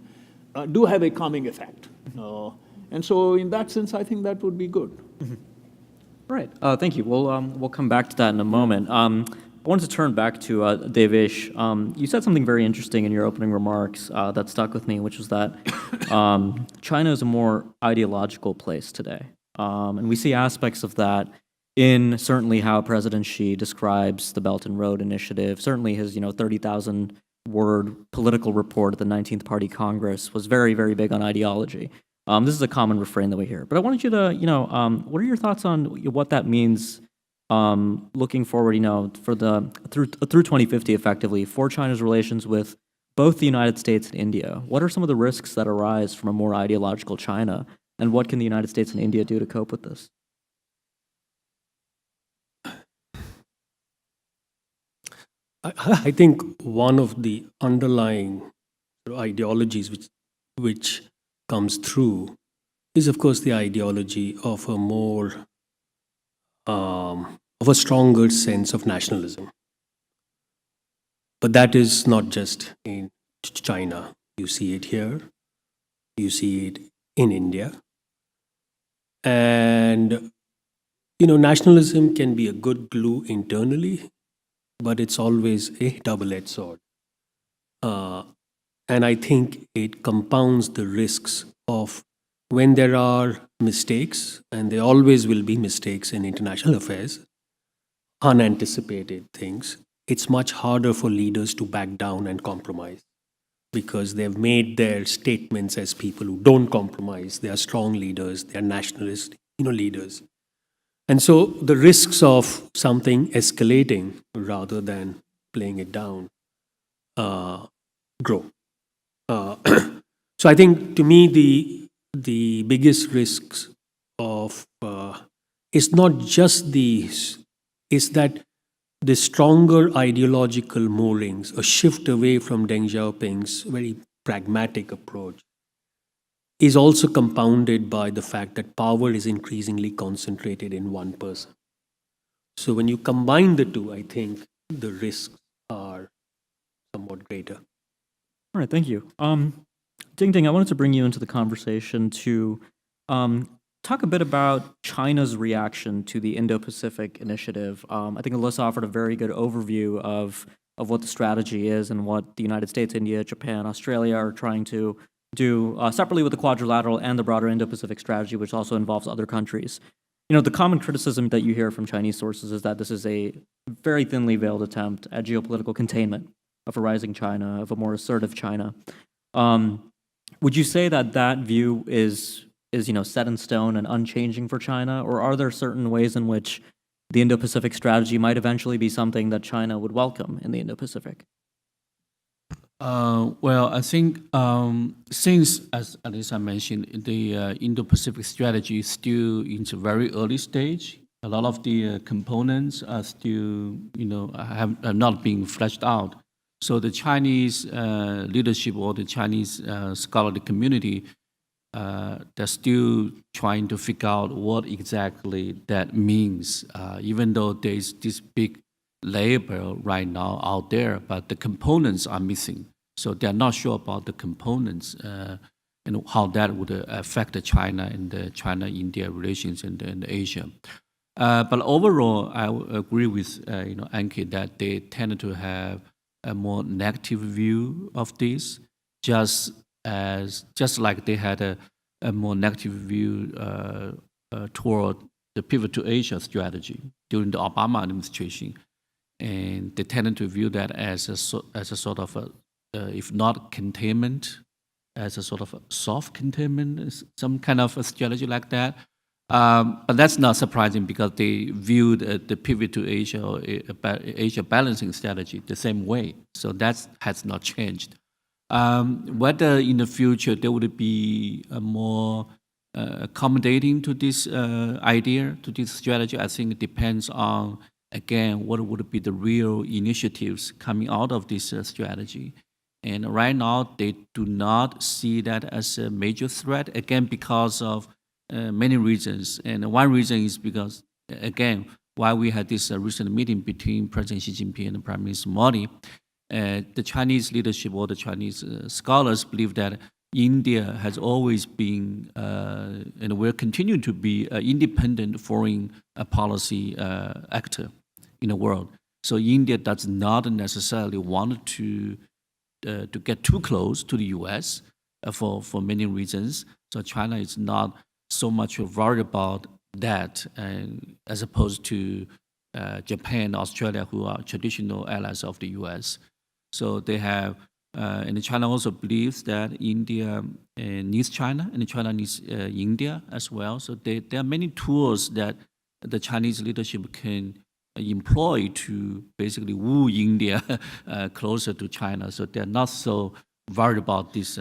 do have a calming effect. And so in that sense, I think that would be good. Right. Thank you. We'll come back to that in a moment. I wanted to turn back to Devesh. You said something very interesting in your opening remarks that stuck with me, which was that China is a more ideological place today. And we see aspects of that in certainly how President Xi describes the Belt and Road Initiative. Certainly his 30,000-word political report at the 19th Party Congress was very, very big on ideology. This is a common refrain that we hear. But I wanted you to, what are your thoughts on what that means looking forward, for through 2050, effectively, for China's relations with both the United States and India? What are some of the risks that arise from a more ideological China, and what can the United States and India do to cope with this? I think one of the underlying ideologies which comes through is, of course, the ideology of a more of a stronger sense of nationalism. But that is not just in China. You see it here, you see it in India. And, nationalism can be a good glue internally, but it's always a double-edged sword. And I think it compounds the risks of when there are mistakes, and there always will be mistakes in international affairs, unanticipated things, it's much harder for leaders to back down and compromise because they've made their statements as people who don't compromise. They are strong leaders, they are nationalist, leaders. And so the risks of something escalating rather than playing it down grow. So I think, to me, the biggest risks of is not just these, is that the stronger ideological moorings, a shift away from Deng Xiaoping's very pragmatic approach, is also compounded by the fact that power is increasingly concentrated in one person. So when you combine the two, I think the risks are somewhat greater. All right, thank you. Ding Ding, I wanted to bring you into the conversation to talk a bit about China's reaction to the Indo-Pacific Initiative. I think Alyssa offered a very good overview of what the strategy is and what the United States, India, Japan, Australia are trying to do separately with the Quadrilateral and the broader Indo-Pacific strategy, which also involves other countries. The common criticism that you hear from Chinese sources is that this is a very thinly veiled attempt at geopolitical containment of a rising China, of a more assertive China. Would you say that view is set in stone and unchanging for China, or are there certain ways in which the Indo-Pacific strategy might eventually be something that China would welcome in the Indo-Pacific? Well, I think since, as Alisa mentioned, the Indo-Pacific strategy is still in a very early stage, A lot of the components are still, have not been fleshed out. So the Chinese leadership or the Chinese scholarly community, they're still trying to figure out what exactly that means, even though there's this big label right now out there, but the components are missing. So they're not sure about the components and how that would affect China and the China-India relations in Asia. But overall, I agree with Ankit that they tend to have a more negative view of this, just like they had a more negative view toward the pivot to Asia strategy during the Obama administration, and they tended to view that as a sort of if not containment, as a sort of a soft containment, some kind of a strategy like that. But that's not surprising because they viewed the pivot to Asia or Asia balancing strategy the same way. So that has not changed. Whether in the future there would be a more accommodating to this idea, to this strategy, I think it depends on, again, what would be the real initiatives coming out of this strategy. And right now, they do not see that as a major threat, again, because of many reasons. And one reason is because, again, while we had this recent meeting between President Xi Jinping and Prime Minister Modi, the Chinese leadership or the Chinese scholars believe that India has always been and will continue to be an independent foreign policy actor in the world. So India does not necessarily want to get too close to the U.S. For many reasons. So China is not so much worried about that, as opposed to Japan, Australia, who are traditional allies of the U.S. So they have, and China also believes that India needs China, and China needs India as well. So there are many tools that the Chinese leadership can employ to basically woo India closer to China. So they're not so worried about this,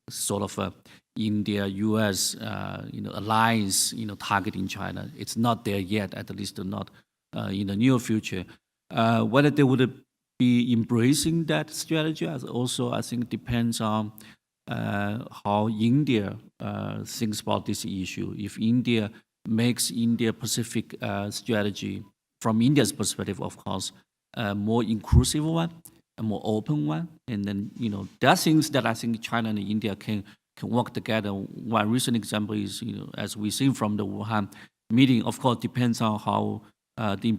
sort of India-U.S. Alliance, targeting China. It's not there yet, at least not in the near future. Whether they would be embracing that strategy, also I think depends on how India thinks about this issue. If India makes Indo-Pacific strategy, from India's perspective, of course, a more inclusive one, a more open one, and then there are things that I think China and India can work together. One recent example is, as we see from the Wuhan meeting, of course, depends on how the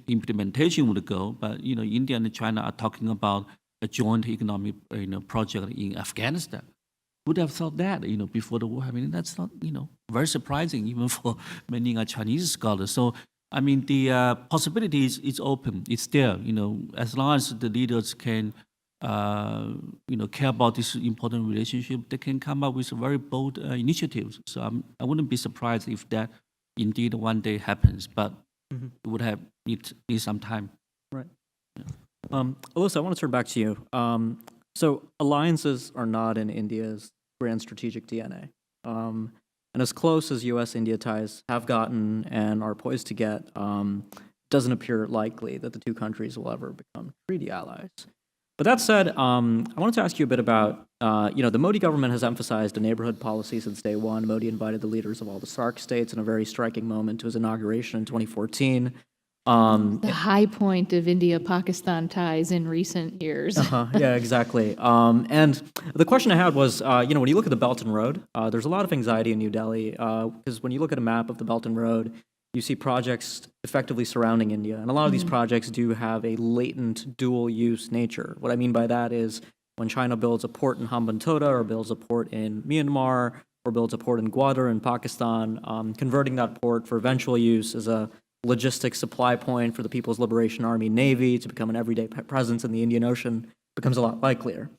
implementation would go. But India and China are talking about a joint economic project in Afghanistan. Would have thought that before the war? I mean, that's not very surprising even for many Chinese scholars. So I mean, the possibility is open. It's there. As long as the leaders can care about this important relationship, they can come up with very bold initiatives. So I wouldn't be surprised if that indeed one day happens, but it would have need some time. Right. Yeah. Alyssa, I want to turn back to you. So alliances are not in India's grand strategic DNA. And as close as U.S.-India ties have gotten and are poised to get, doesn't appear likely that the two countries will ever become treaty allies. But that said, I wanted to ask you a bit about, the Modi government has emphasized a neighborhood policy since day one. Modi invited the leaders of all the SAARC states in a very striking moment to his inauguration in 2014. The high point of India-Pakistan ties in recent years. Yeah, exactly. And the question I had was, when you look at the Belt and Road, there's a lot of anxiety in New Delhi because when you look at a map of the Belt and Road, you see projects effectively surrounding India. And a lot of these projects do have a latent dual-use nature. What I mean by that is when China builds a port in Hambantota or builds a port in Myanmar or builds a port in Gwadar in Pakistan, converting that port for eventual use as a logistics supply point for the People's Liberation Army Navy to become an everyday presence in the Indian Ocean becomes a lot likelier.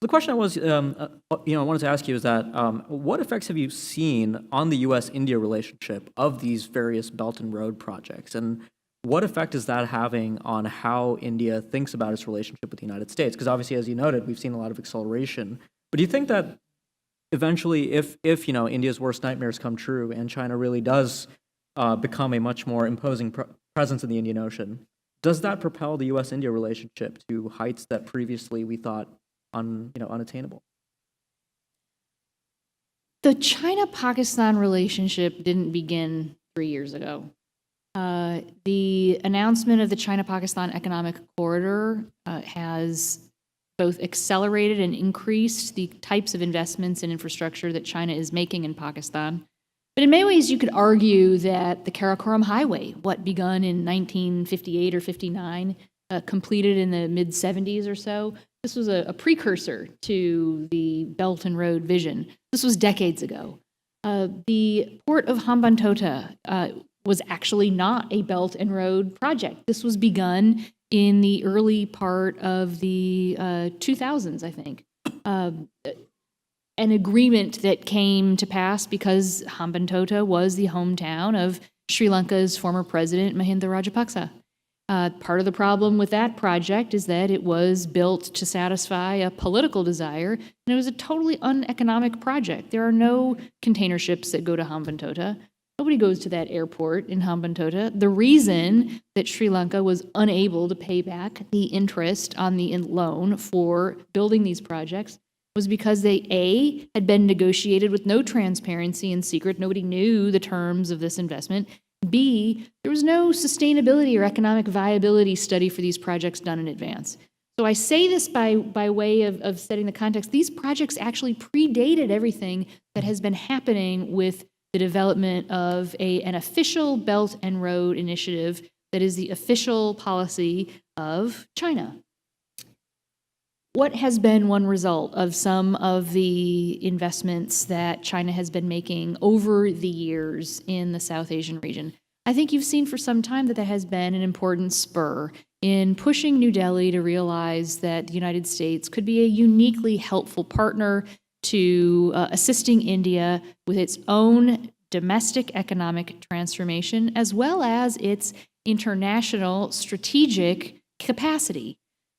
The question I was, I wanted to ask you is that what effects have you seen on the U.S.-India relationship of these various Belt and Road projects, and what effect is that having on how India thinks about its relationship with the United States? Because obviously, as you noted, we've seen a lot of acceleration. But do you think that eventually, if India's worst nightmares come true and China really does become a much more imposing presence in the Indian Ocean. Does that propel the U.S.-India relationship to heights that previously we thought unattainable? The China-Pakistan relationship didn't begin 3 years ago. The announcement of the China-Pakistan Economic Corridor has both accelerated and increased the types of investments in infrastructure that China is making in Pakistan. But in many ways, you could argue that the Karakoram Highway, what begun in 1958 or 59, completed in the mid-70s or so, this was a precursor to the Belt and Road vision. This was decades ago. The port of Hambantota was actually not a Belt and Road project. This was begun in the early part of the 2000s, I think. An agreement that came to pass because Hambantota was the hometown of Sri Lanka's former president, Mahinda Rajapaksa. Part of the problem with that project is that it was built to satisfy a political desire, and it was a totally uneconomic project. There are no container ships that go to Hambantota. Nobody goes to that airport in Hambantota. The reason that Sri Lanka was unable to pay back the interest on the loan for building these projects was because they, A, had been negotiated with no transparency and secret. Nobody knew the terms of this investment. B, there was no sustainability or economic viability study for these projects done in advance. So I say this by way of setting the context. These projects actually predated everything that has been happening with the development of an official Belt and Road initiative that is the official policy of China. What has been one result of some of the investments that China has been making over the years in the South Asian region? I think you've seen for some time that has been an important spur in pushing New Delhi to realize that the United States could be a uniquely helpful partner to assisting India with its own domestic economic transformation as well as its international strategic capacity.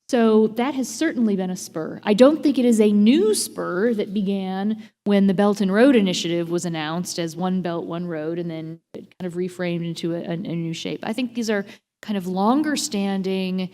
So that has certainly been a spur. I don't think it is a new spur that began when the Belt and Road Initiative was announced as One Belt, One Road, and then it kind of reframed into a new shape. I think these are kind of longer-standing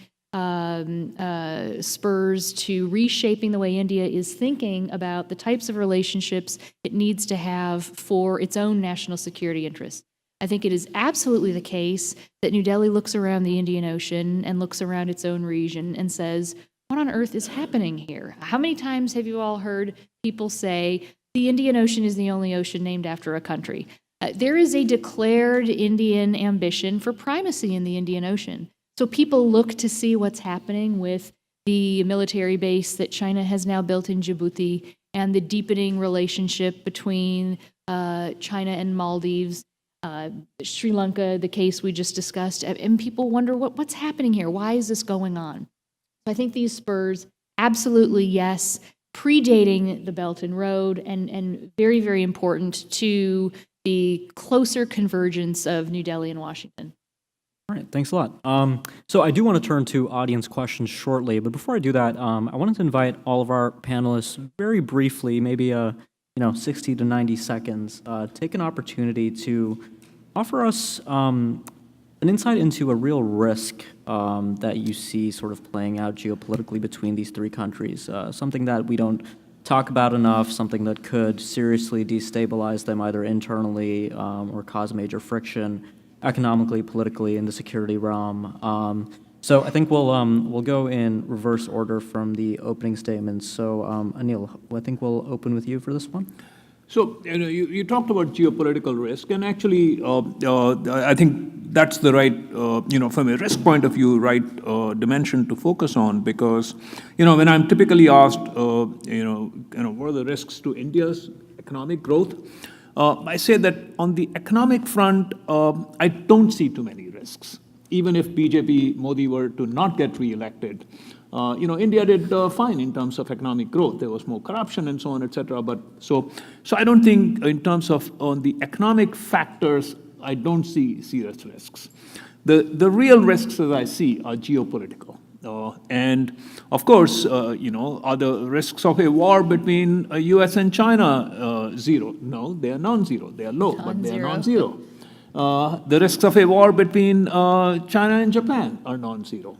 spurs to reshaping the way India is thinking about the types of relationships it needs to have for its own national security interests. I think it is absolutely the case that New Delhi looks around the Indian Ocean and looks around its own region and says, what on earth is happening here? How many times have you all heard people say, the Indian Ocean is the only ocean named after a country? There is a declared Indian ambition for primacy in the Indian Ocean. So people look to see what's happening with the military base that China has now built in Djibouti and the deepening relationship between China and Maldives. Sri Lanka, the case we just discussed, and people wonder what's happening here? Why is this going on? So I think these spurs, absolutely yes, predating the Belt and Road and very, very important to the closer convergence of New Delhi and Washington. All right, thanks a lot. So I do want to turn to audience questions shortly, but before I do that, I wanted to invite all of our panelists very briefly, maybe 60 to 90 seconds, take an opportunity to offer us an insight into a real risk that you see sort of playing out geopolitically between these three countries, something that we don't talk about enough, something that could seriously destabilize them either internally or cause major friction economically, politically, in the security realm. So I think we'll go in reverse order from the opening statements. So Anil, I think we'll open with you for this one. So you talked about geopolitical risk, and actually, I think that's the right, from a risk point of view, right dimension to focus on, because when I'm typically asked, what are the risks to India's economic growth? I say that on the economic front, I don't see too many risks. Even if BJP Modi were to not get re-elected, India did fine in terms of economic growth. There was more corruption and so on, etc. But so I don't think in terms of on the economic factors, I don't see serious risks. The real risks that I see are geopolitical. And of course, are the risks of a war between US and China zero? No, they are non-zero. They are low, but they are non-zero. The risks of a war between China and Japan are non-zero.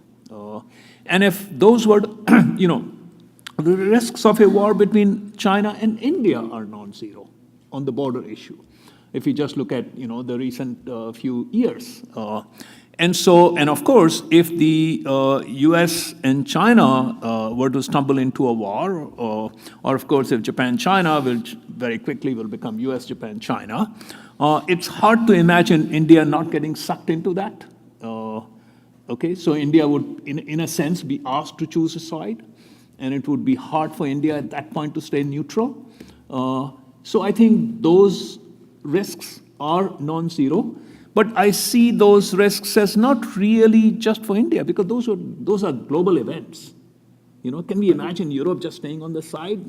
And if those were, the risks of a war between China and India are non-zero on the border issue, if you just look at, the recent few years. And of course, if the US and China were to stumble into a war, or of course, if Japan-China will very quickly will become US, Japan, China, it's hard to imagine India not getting sucked into that. Okay, so India would, in a sense, be asked to choose a side, and it would be hard for India at that point to stay neutral. So I think those risks are non-zero, but I see those risks as not really just for India, because those are global events. Can we imagine Europe just staying on the side,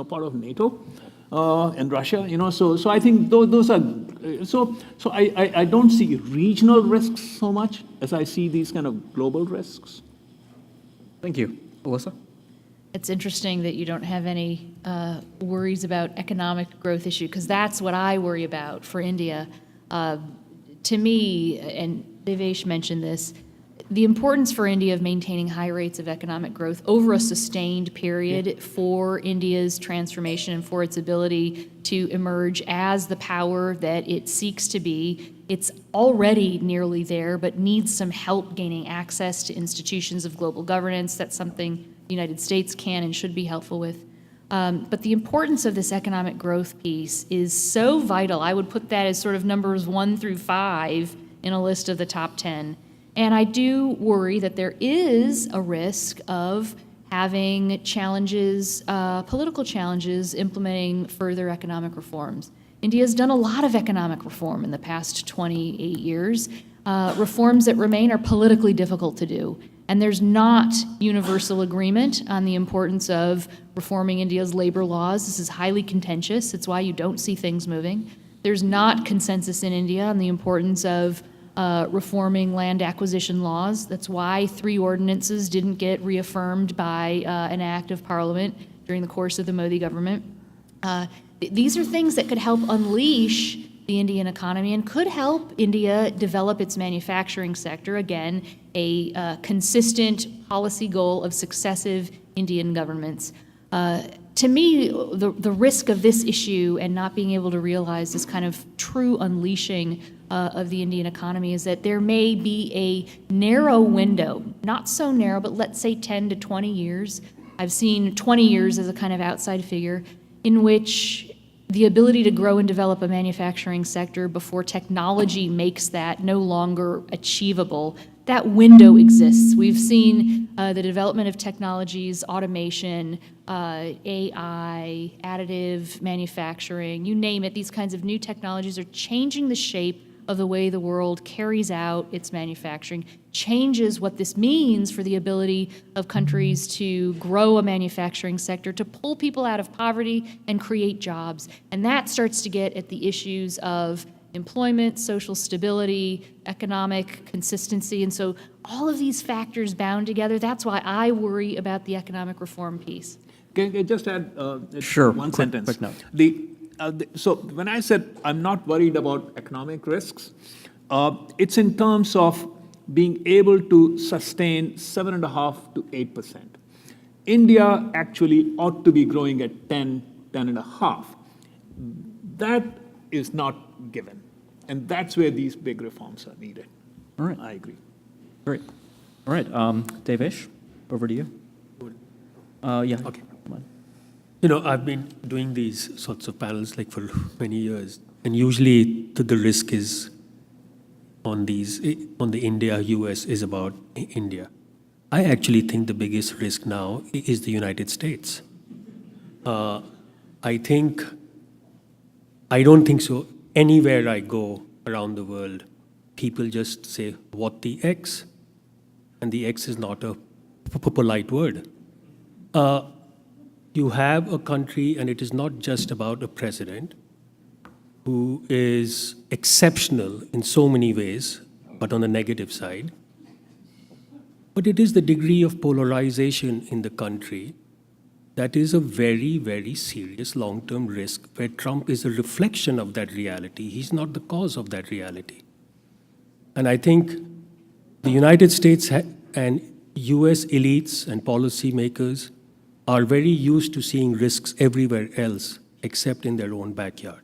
part of NATO and Russia? So I think those are so I don't see regional risks so much as I see these kind of global risks. Thank you. Alyssa? It's interesting that you don't have any worries about economic growth issue, because that's what I worry about for India. To me, and Devesh mentioned this, the importance for India of maintaining high rates of economic growth over a sustained period for India's transformation and for its ability to emerge as the power that it seeks to be. It's already nearly there, but needs some help gaining access to institutions of global governance. That's something the United States can and should be helpful with. But the importance of this economic growth piece is so vital. I would put that as sort of numbers 1 through 5 in a list of the top 10. And I do worry that there is a risk of having challenges, political challenges, implementing further economic reforms. India's done a lot of economic reform in the past 28 years. Reforms that remain are politically difficult to do. And there's not universal agreement on the importance of reforming India's labor laws. This is highly contentious. It's why you don't see things moving. There's not consensus in India on the importance of reforming land acquisition laws. That's why 3 ordinances didn't get reaffirmed by an act of parliament during the course of the Modi government. These are things that could help unleash the Indian economy and could help India develop its manufacturing sector. Again, a consistent policy goal of successive Indian governments. To me, the risk of this issue and not being able to realize this kind of true unleashing of the Indian economy is that there may be a narrow window, not so narrow, but let's say 10 to 20 years. I've seen 20 years as a kind of outside figure, in which the ability to grow and develop a manufacturing sector before technology makes that no longer achievable, that window exists. We've seen the development of technologies, automation, AI, additive manufacturing, you name it. These kinds of new technologies are changing the shape of the way the world carries out its manufacturing, changes what this means for the ability of countries to grow a manufacturing sector, to pull people out of poverty and create jobs. And that starts to get at the issues of employment, social stability, economic consistency. And so all of these factors bound together, that's why I worry about the economic reform piece. Can I just add Sure, one quick sentence? note. So when I said I'm not worried about economic risks, it's in terms of being able to sustain 7.5% to 8%. India actually ought to be growing at 10.5%. That is not given. And that's where these big reforms are needed. All right. I agree. Great. All right. Devesh, over to you. Yeah. Okay. Come on. I've been doing these sorts of panels like for many years, and usually the risk is on the India-US is about India. I actually think the biggest risk now is the United States. I don't think so. Anywhere I go around the world, people just say, "What the X?" And the X is not a polite word. You have a country, and it is not just about a president who is exceptional in so many ways, but on the negative side. But it is the degree of polarization in the country that is a very, very serious long-term risk where Trump is a reflection of that reality. He's not the cause of that reality. And I think the United States and US elites and policymakers are very used to seeing risks everywhere else except in their own backyard.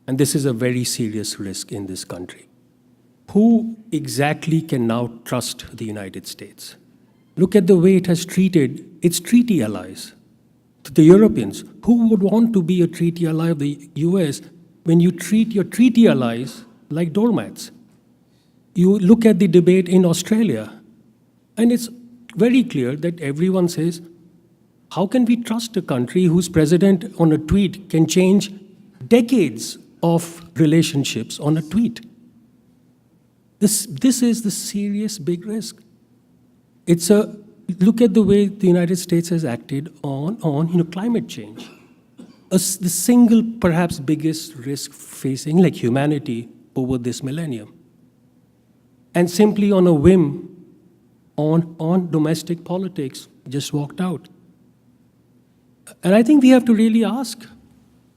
And this is a very serious risk in this country. Who exactly can now trust the United States? Look at the way it has treated its treaty allies. To the Europeans, who would want to be a treaty ally of the US when you treat your treaty allies like doormats? You look at the debate in Australia, and it's very clear that everyone says, how can we trust a country whose president on a tweet can change decades of relationships on a tweet? This is the serious big risk. Look at the way the United States has acted on climate change. The single, perhaps biggest risk facing like humanity over this millennium. And simply on a whim, on domestic politics, just walked out. And I think we have to really ask,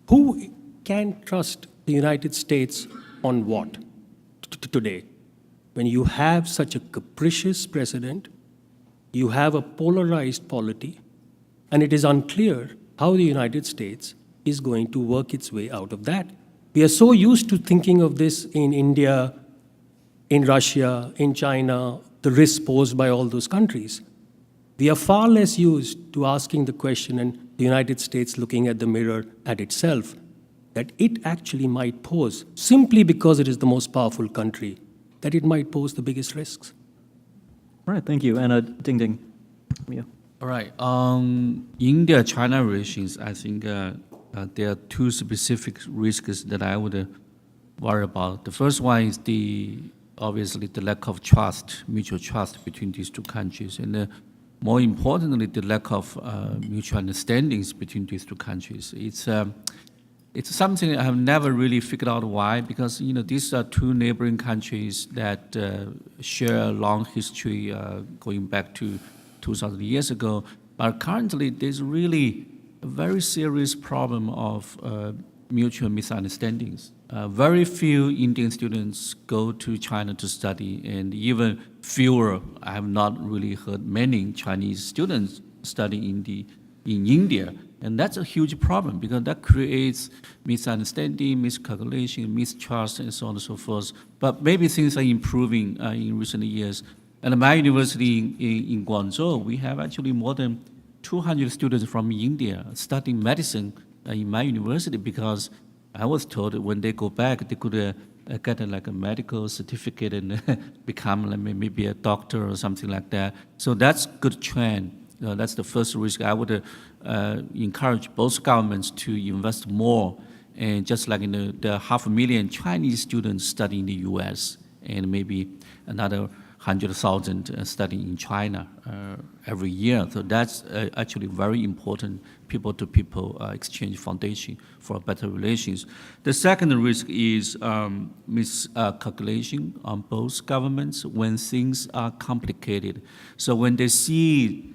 who can trust the United States on what today? When you have such a capricious president, you have a polarized polity, and it is unclear how the United States is going to work its way out of that. We are so used to thinking of this in India, in Russia, in China, the risks posed by all those countries. We are far less used to asking the question, and the United States looking at the mirror at itself, that it actually might pose, simply because it is the most powerful country, that it might pose the biggest risks. All right, thank you. And Ding Ding, yeah. All right. India-China relations, I think there are two specific risks that I would worry about. The first one is obviously the lack of trust, mutual trust between these two countries, and more importantly, the lack of mutual understandings between these two countries. It's something I have never really figured out why, because these are two neighboring countries that share a long history going back to 2,000 years ago. But currently, there's really a very serious problem of mutual misunderstandings. Very few Indian students go to China to study, and even fewer, I have not really heard many Chinese students studying in India. And that's a huge problem because that creates misunderstanding, miscalculation, mistrust, and so on and so forth. But maybe things are improving in recent years. And at my university in Guangzhou, we have actually more than 200 students from India studying medicine in my university, because I was told that when they go back, they could get a medical certificate and become maybe a doctor or something like that. So that's good trend. That's the first risk. I would encourage both governments to invest more, and just like the 500,000 Chinese students studying in the U.S. and maybe another 100,000 studying in China every year. So that's actually very important people-to-people exchange foundation for better relations. The second risk is miscalculation on both governments when things are complicated. So when they see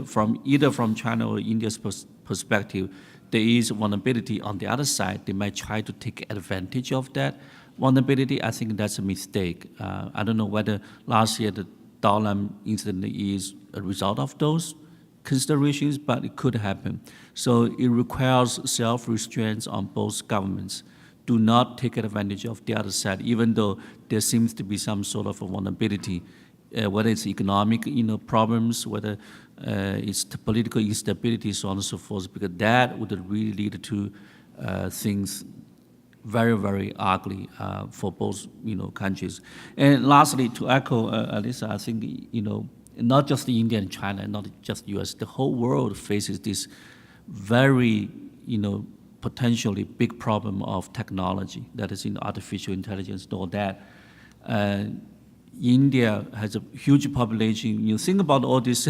from either from China or India's perspective, there is vulnerability on the other side, they might try to take advantage of that vulnerability. I think that's a mistake. I don't know whether last year the Daolam incident is a result of those considerations, but it could happen. So it requires self-restraints on both governments. Do not take advantage of the other side, even though there seems to be some sort of a vulnerability, whether it's economic problems, whether it's political instability, so on and so forth, because that would really lead to things very, very ugly for both countries. And lastly, to echo Alyssa, I think not just India and China, not just U.S., the whole world faces this very potentially big problem of technology, that is in artificial intelligence and all that. India has a huge population. You think about all these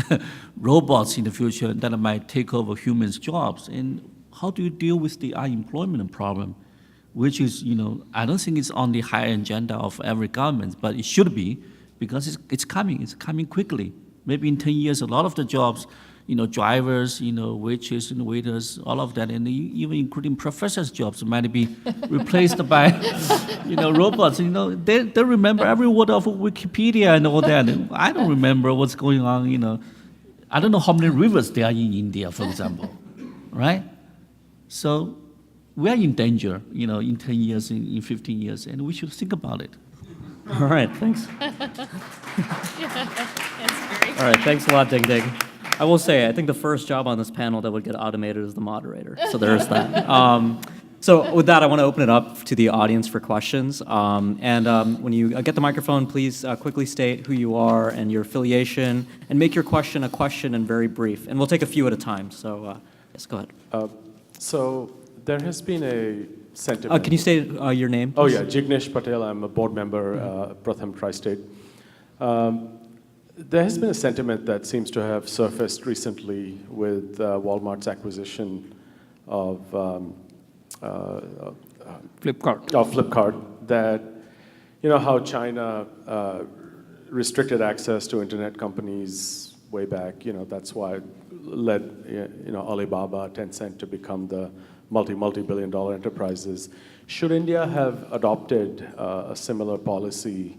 robots in the future that might take over humans' jobs, and how do you deal with the unemployment problem, which is, I don't think it's on the high agenda of every government, but it should be, because it's coming quickly. Maybe in 10 years, a lot of the jobs drivers, waiters and waiters, all of that, and even including professors' jobs might be replaced by, robots. They remember every word of Wikipedia and all that. And I don't remember what's going on. I don't know how many rivers there are in India, for example, right? So we are in danger, in 10 years, in 15 years, and we should think about it. All right, thanks. All right, thanks a lot, Ding Ding. I will say, I think the first job on this panel that would get automated is the moderator. So there's that. So with that, I want to open it up to the audience for questions. When you get the microphone, please quickly state who you are and your affiliation, and make your question a question and very brief. And we'll take a few at a time. So yes, go ahead. So there has been a sentiment. Can you state your name? Oh yeah, Jignesh Patel. I'm a board member, Pratham Tri-State. There has been a sentiment that seems to have surfaced recently with Walmart's acquisition of Flipkart. That, how China restricted access to internet companies way back. That's why it led Alibaba, Tencent to become the multi-billion-dollar enterprises. Should India have adopted a similar policy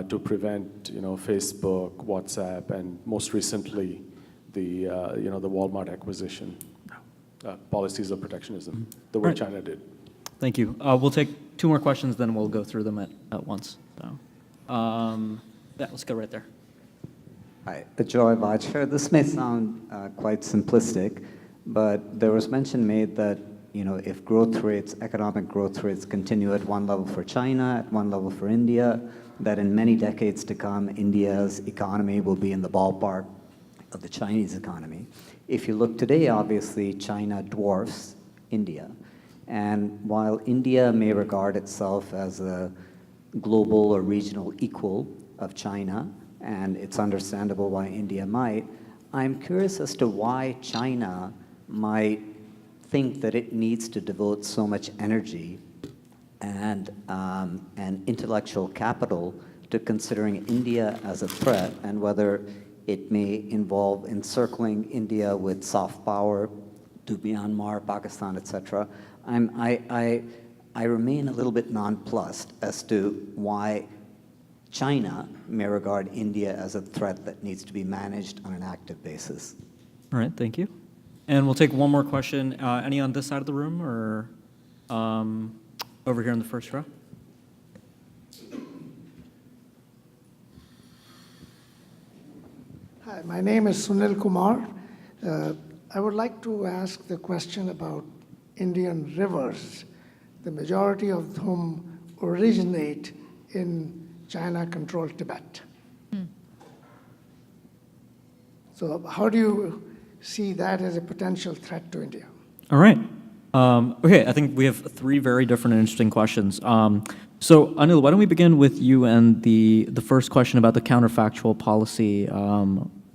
to prevent, Facebook, WhatsApp, and most recently, the Walmart acquisition, policies of protectionism, the way Right. China did? Thank you. We'll take two more questions, then we'll go through them at once. So, let's go right there. Hi, Joy Vajfer. This may sound quite simplistic, but there was mention made that if economic growth rates continue at one level for China, at one level for India, that in many decades to come, India's economy will be in the ballpark of the Chinese economy. If you look today, obviously, China dwarfs India. And while India may regard itself as a global or regional equal of China, and it's understandable why India might, I'm curious as to why China might think that it needs to devote so much energy and intellectual capital to considering India as a threat, and whether it may involve encircling India with soft power to Myanmar, Pakistan, etc. I remain a little bit nonplussed as to why China may regard India as a threat that needs to be managed on an active basis. All right, thank you. And we'll take one more question. Any on this side of the room, or over here in the first row? Hi, my name is Sunil Kumar. I would like to ask the question about Indian rivers, the majority of whom originate in China-controlled Tibet. So how do you see that as a potential threat to India? All right. Okay, I think we have three very different and interesting questions. So Anil, why don't we begin with you and the first question about the counterfactual policy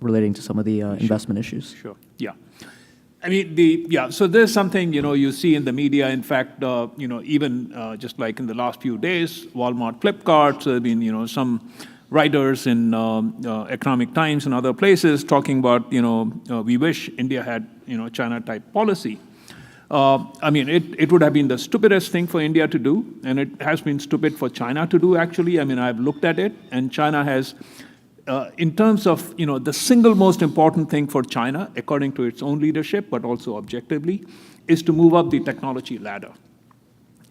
relating to some of the investment issues. Sure. Yeah. I mean, so there's something, you see in the media. In fact, even just like in the last few days, Walmart, Flipkart, so there have been, some writers in Economic Times and other places talking about, we wish India had, China-type policy. I mean, it would have been the stupidest thing for India to do, and it has been stupid for China to do, actually. I mean, I've looked at it, and China has, in terms of, the single most important thing for China, according to its own leadership, but also objectively, is to move up the technology ladder.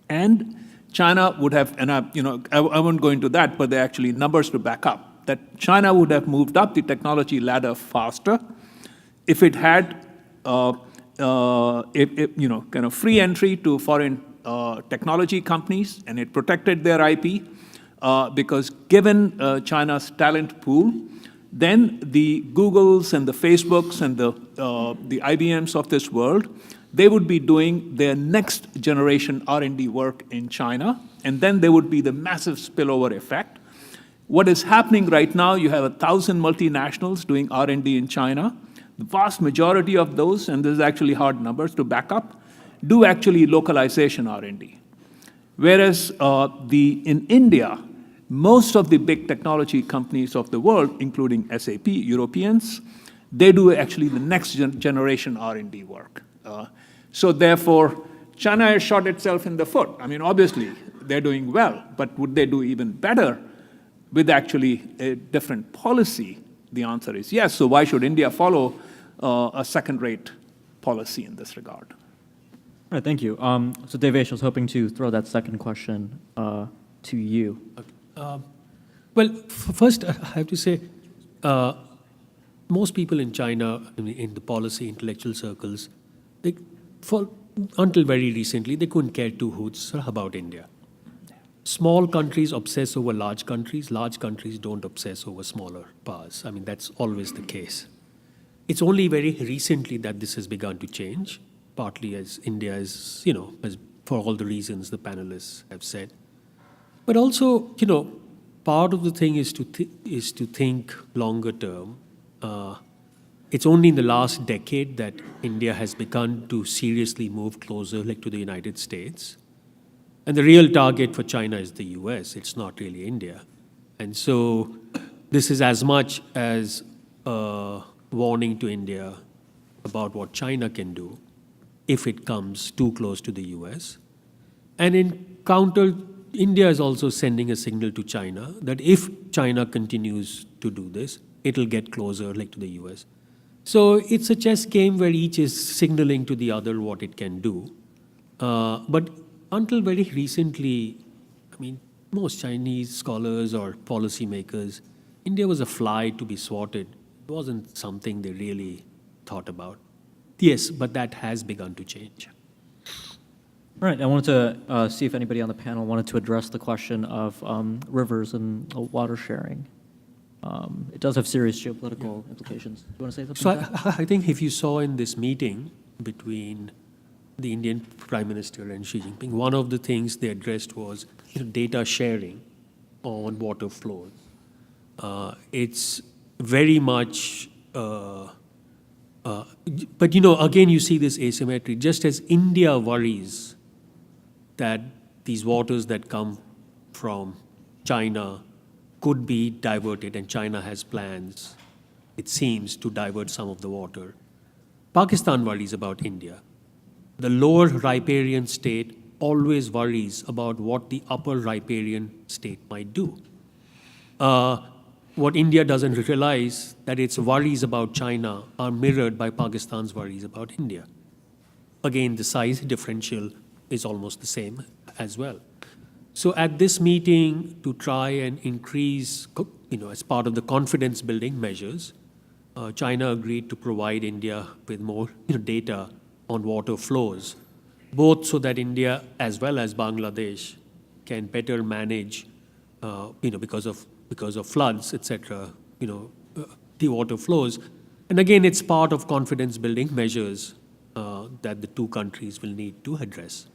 And China would have, and I won't go into that, but there are actually numbers to back up, that China would have moved up the technology ladder faster if it had, kind of free entry to foreign technology companies, and it protected their IP, because given China's talent pool, then the Googles and the Facebooks and the IBMs of this world, they would be doing their next generation R&D work in China, and then there would be the massive spillover effect. What is happening right now, you have 1,000 multinationals doing R&D in China. The vast majority of those, and this is actually hard numbers to back up, do actually localization R&D. Whereas in India, most of the big technology companies of the world, including SAP, Europeans, they do actually the next generation R&D work. So therefore, China has shot itself in the foot. I mean, obviously, they're doing well, but would they do even better with actually a different policy? The answer is yes. So why should India follow a second-rate policy in this regard? All right, thank you. So Devesh, I was hoping to throw that second question to you. Well, first, I have to say, most people in China, in the policy intellectual circles, until very recently, they couldn't care two hoots about India. Small countries obsess over large countries don't obsess over smaller powers. I mean, that's always the case. It's only very recently that this has begun to change, partly as India is, as for all the reasons the panelists have said. But also, part of the thing is to think longer term. It's only in the last decade that India has begun to seriously move closer, to the United States. And the real target for China is the US. It's not really India. And so this is as much as a warning to India about what China can do if it comes too close to the US. And in counter, India is also sending a signal to China that if China continues to do this, it'll get closer to the US. So it's a chess game where each is signaling to the other what it can do. But until very recently, I mean, most Chinese scholars or policymakers, India was a fly to be swatted. It wasn't something they really thought about. Yes, but that has begun to change. All right, I wanted to see if anybody on the panel wanted to address the question of rivers and water sharing. It does have serious geopolitical implications. Do you want to say something? So I think if you saw in this meeting between the Indian Prime Minister and Xi Jinping, one of the things they addressed was data sharing on water flows. It's very much, but again you see this asymmetry. Just as India worries that these waters that come from China could be diverted, and China has plans, it seems, to divert some of the water, Pakistan worries about India. The lower riparian state always worries about what the upper riparian state might do. What India doesn't realize that its worries about China are mirrored by Pakistan's worries about India. Again, the size differential is almost the same as well. So at this meeting, to try and increase, as part of the confidence building measures, China agreed to provide India with more data on water flows, both so that India as well as Bangladesh can better manage, because of floods, etc., the water flows. And again, it's part of confidence building measures that the two countries will need to address.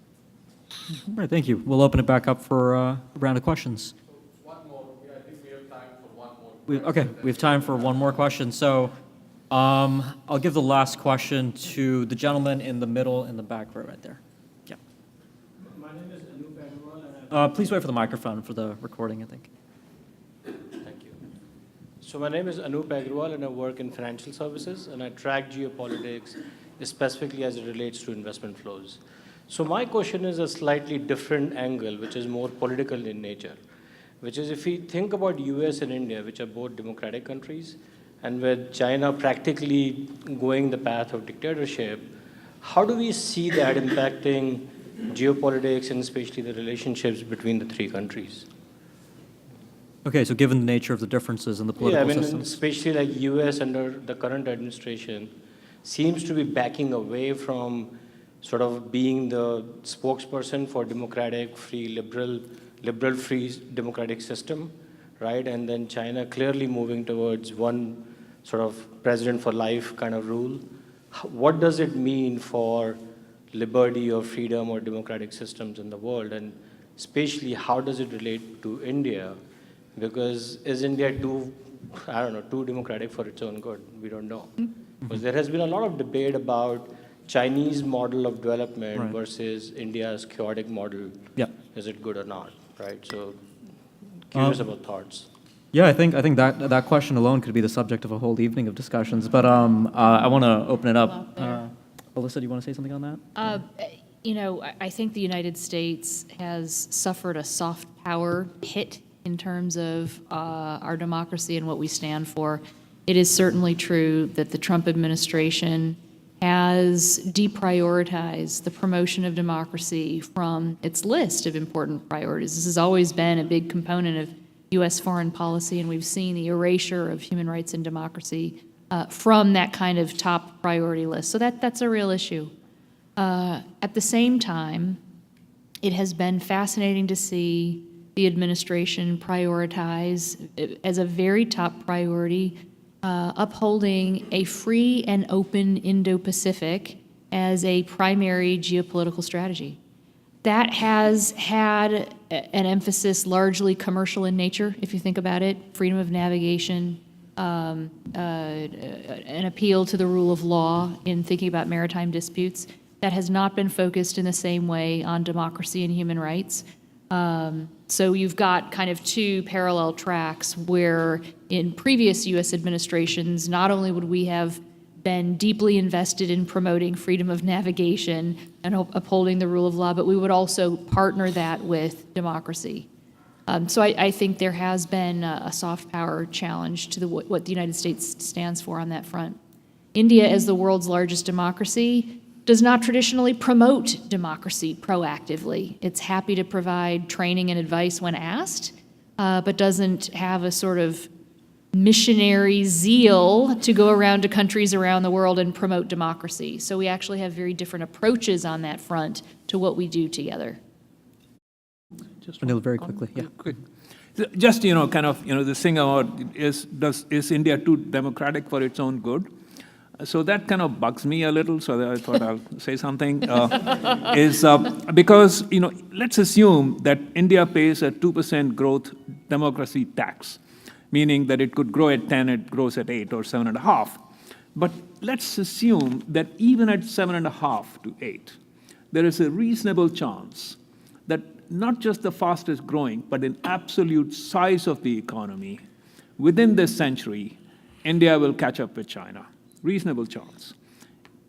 All right, thank you. We'll open it back up for a round of questions. One more. I think we have time for one more. Okay, we have time for one more question. So I'll give the last question to the gentleman in the middle in the back row right there. Yeah. My name is Anup. Please wait for the microphone for the recording, I think. Thank you. So my name is Anup Agrawal, and I work in financial services, and I track geopolitics specifically as it relates to investment flows. So my question is a slightly different angle, which is more political in nature, which is if we think about US and India, which are both democratic countries, and with China practically going the path of dictatorship, how do we see that impacting geopolitics and especially the relationships between the three countries? Okay, so given the nature of the differences in the political systems. Especially like US under the current administration seems to be backing away from sort of being the spokesperson for democratic, free, liberal free democratic system, right? And then China clearly moving towards one sort of president for life kind of rule. What does it mean for liberty or freedom or democratic systems in the world? And especially, how does it relate to India? Because is India too democratic for its own good? We don't know. Because there has been a lot of debate about Chinese model of development versus India's chaotic model. Yeah. Is it good or not, right? So curious about thoughts. Yeah, I think that question alone could be the subject of a whole evening of discussions. But I want to open it up. Alyssa, do you want to say something on that? I think the United States has suffered a soft power hit in terms of our democracy and what we stand for. It is certainly true that the Trump administration has deprioritized the promotion of democracy from its list of important priorities. This has always been a big component of U.S. foreign policy, and we've seen the erasure of human rights and democracy from that kind of top priority list. So that's a real issue. At the same time, it has been fascinating to see the administration prioritize as a very top priority upholding a free and open Indo-Pacific as a primary geopolitical strategy. That has had an emphasis largely commercial in nature, if you think about it, freedom of navigation, an appeal to the rule of law in thinking about maritime disputes. That has not been focused in the same way on democracy and human rights. So you've got kind of two parallel tracks where in previous U.S. administrations, not only would we have been deeply invested in promoting freedom of navigation and upholding the rule of law, but we would also partner that with democracy. So I think there has been a soft power challenge to what the United States stands for on that front. India, as the world's largest democracy, does not traditionally promote democracy proactively. It's happy to provide training and advice when asked, but doesn't have a sort of missionary zeal to go around to countries around the world and promote democracy. So we actually have very different approaches on that front to what we do together. Anil, very quickly. Yeah. Quick. Just, this thing about is India too democratic for its own good? So that kind of bugs me a little, so I thought I'll say something. Because, let's assume that India pays a 2% growth democracy tax, meaning that it could grow at 10, it grows at 8 or 7.5. But let's assume that even at 7.5 to 8, there is a reasonable chance that not just the fastest growing, but in absolute size of the economy, within this century, India will catch up with China. Reasonable chance.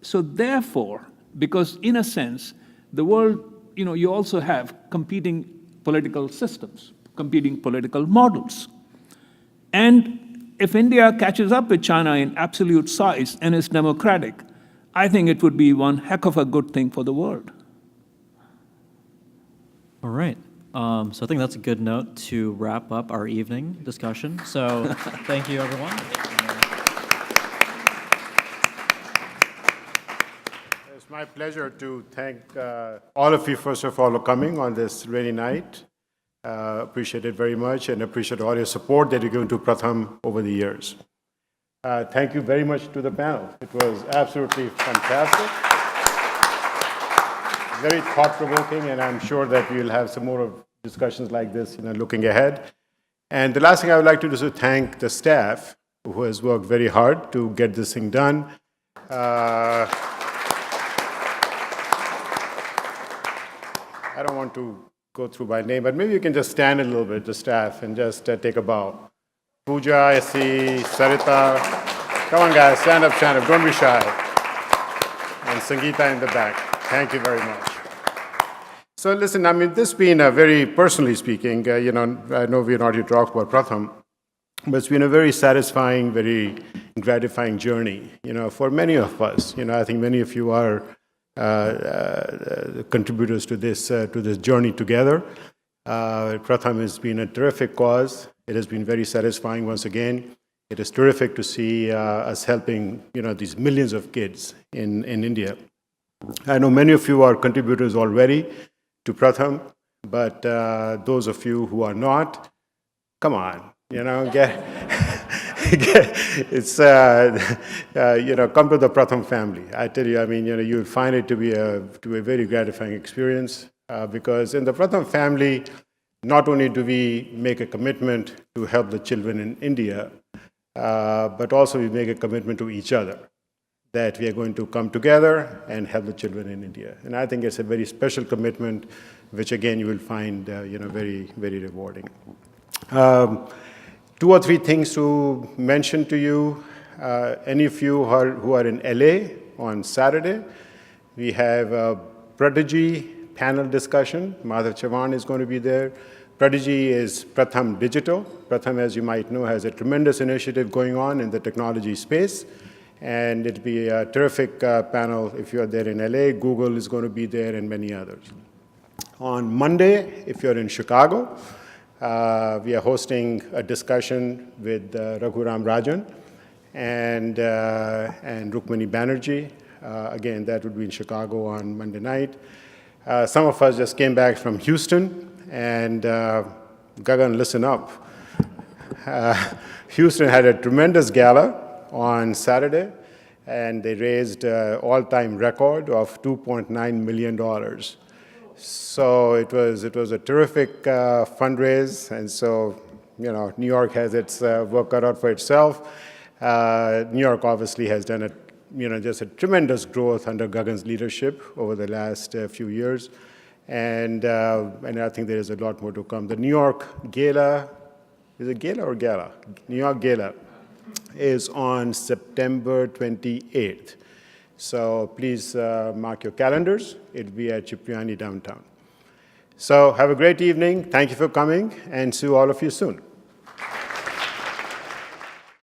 So therefore, because in a sense, the world, you also have competing political systems, competing political models. And if India catches up with China in absolute size and is democratic, I think it would be one heck of a good thing for the world. All right. So I think that's a good note to wrap up our evening discussion. So thank you, everyone. It's my pleasure to thank all of you, first of all, for coming on this rainy night. Appreciate it very much and appreciate all your support that you've given to Pratham over the years. Thank you very much to the panel. It was absolutely fantastic. Very thought-provoking, and I'm sure that we'll have some more discussions like this, looking ahead. And the last thing I would like to do is to thank the staff who has worked very hard to get this thing done. I don't want to go through by name, but maybe you can just stand a little bit, the staff, and just take a bow. Pooja, I see, Sarita. Come on, guys, stand up, don't be shy. And Sangeeta in the back. Thank you very much. So listen, this has been a very, personally speaking, I know we're not here to talk about Pratham, but it's been a very satisfying, very gratifying journey, for many of us. I think many of you are contributors to this journey together. Pratham has been a terrific cause. It has been very satisfying once again. It is terrific to see us helping, these millions of kids in India. I know many of you are contributors already to Pratham, but those of you who are not, come on, it's come to the Pratham family. I tell you, you'll find it to be a very gratifying experience because in the Pratham family, not only do we make a commitment to help the children in India, but also we make a commitment to each other that we are going to come together and help the children in India. And I think it's a very special commitment, which again you will find very, very rewarding. 2 or 3 things to mention to you. Any of you who are in LA on Saturday, we have a Prodigy panel discussion. Madhav Chavan is going to be there. Prodigy is Pratham Digital. Pratham, as you might know, has a tremendous initiative going on in the technology space. And it'll be a terrific panel if you're there in LA. Google is going to be there and many others. On Monday, if you're in Chicago, we are hosting a discussion with Raghuram Rajan and Rukmini Banerjee. Again, that would be in Chicago on Monday night. Some of us just came back from Houston, and Gagan, listen up. Houston had a tremendous gala on Saturday, and they raised an all-time record of $2.9 million. So it was a terrific fundraise, and so New York has its work cut out for itself. New York obviously has done just a tremendous growth under Gagan's leadership over the last few years, and I think there is a lot more to come. The New York Gala, is it Gala or Gala? New York Gala is on September 28th. So please mark your calendars. It'll be at Cipriani downtown. So have a great evening. Thank you for coming, and see all of you soon.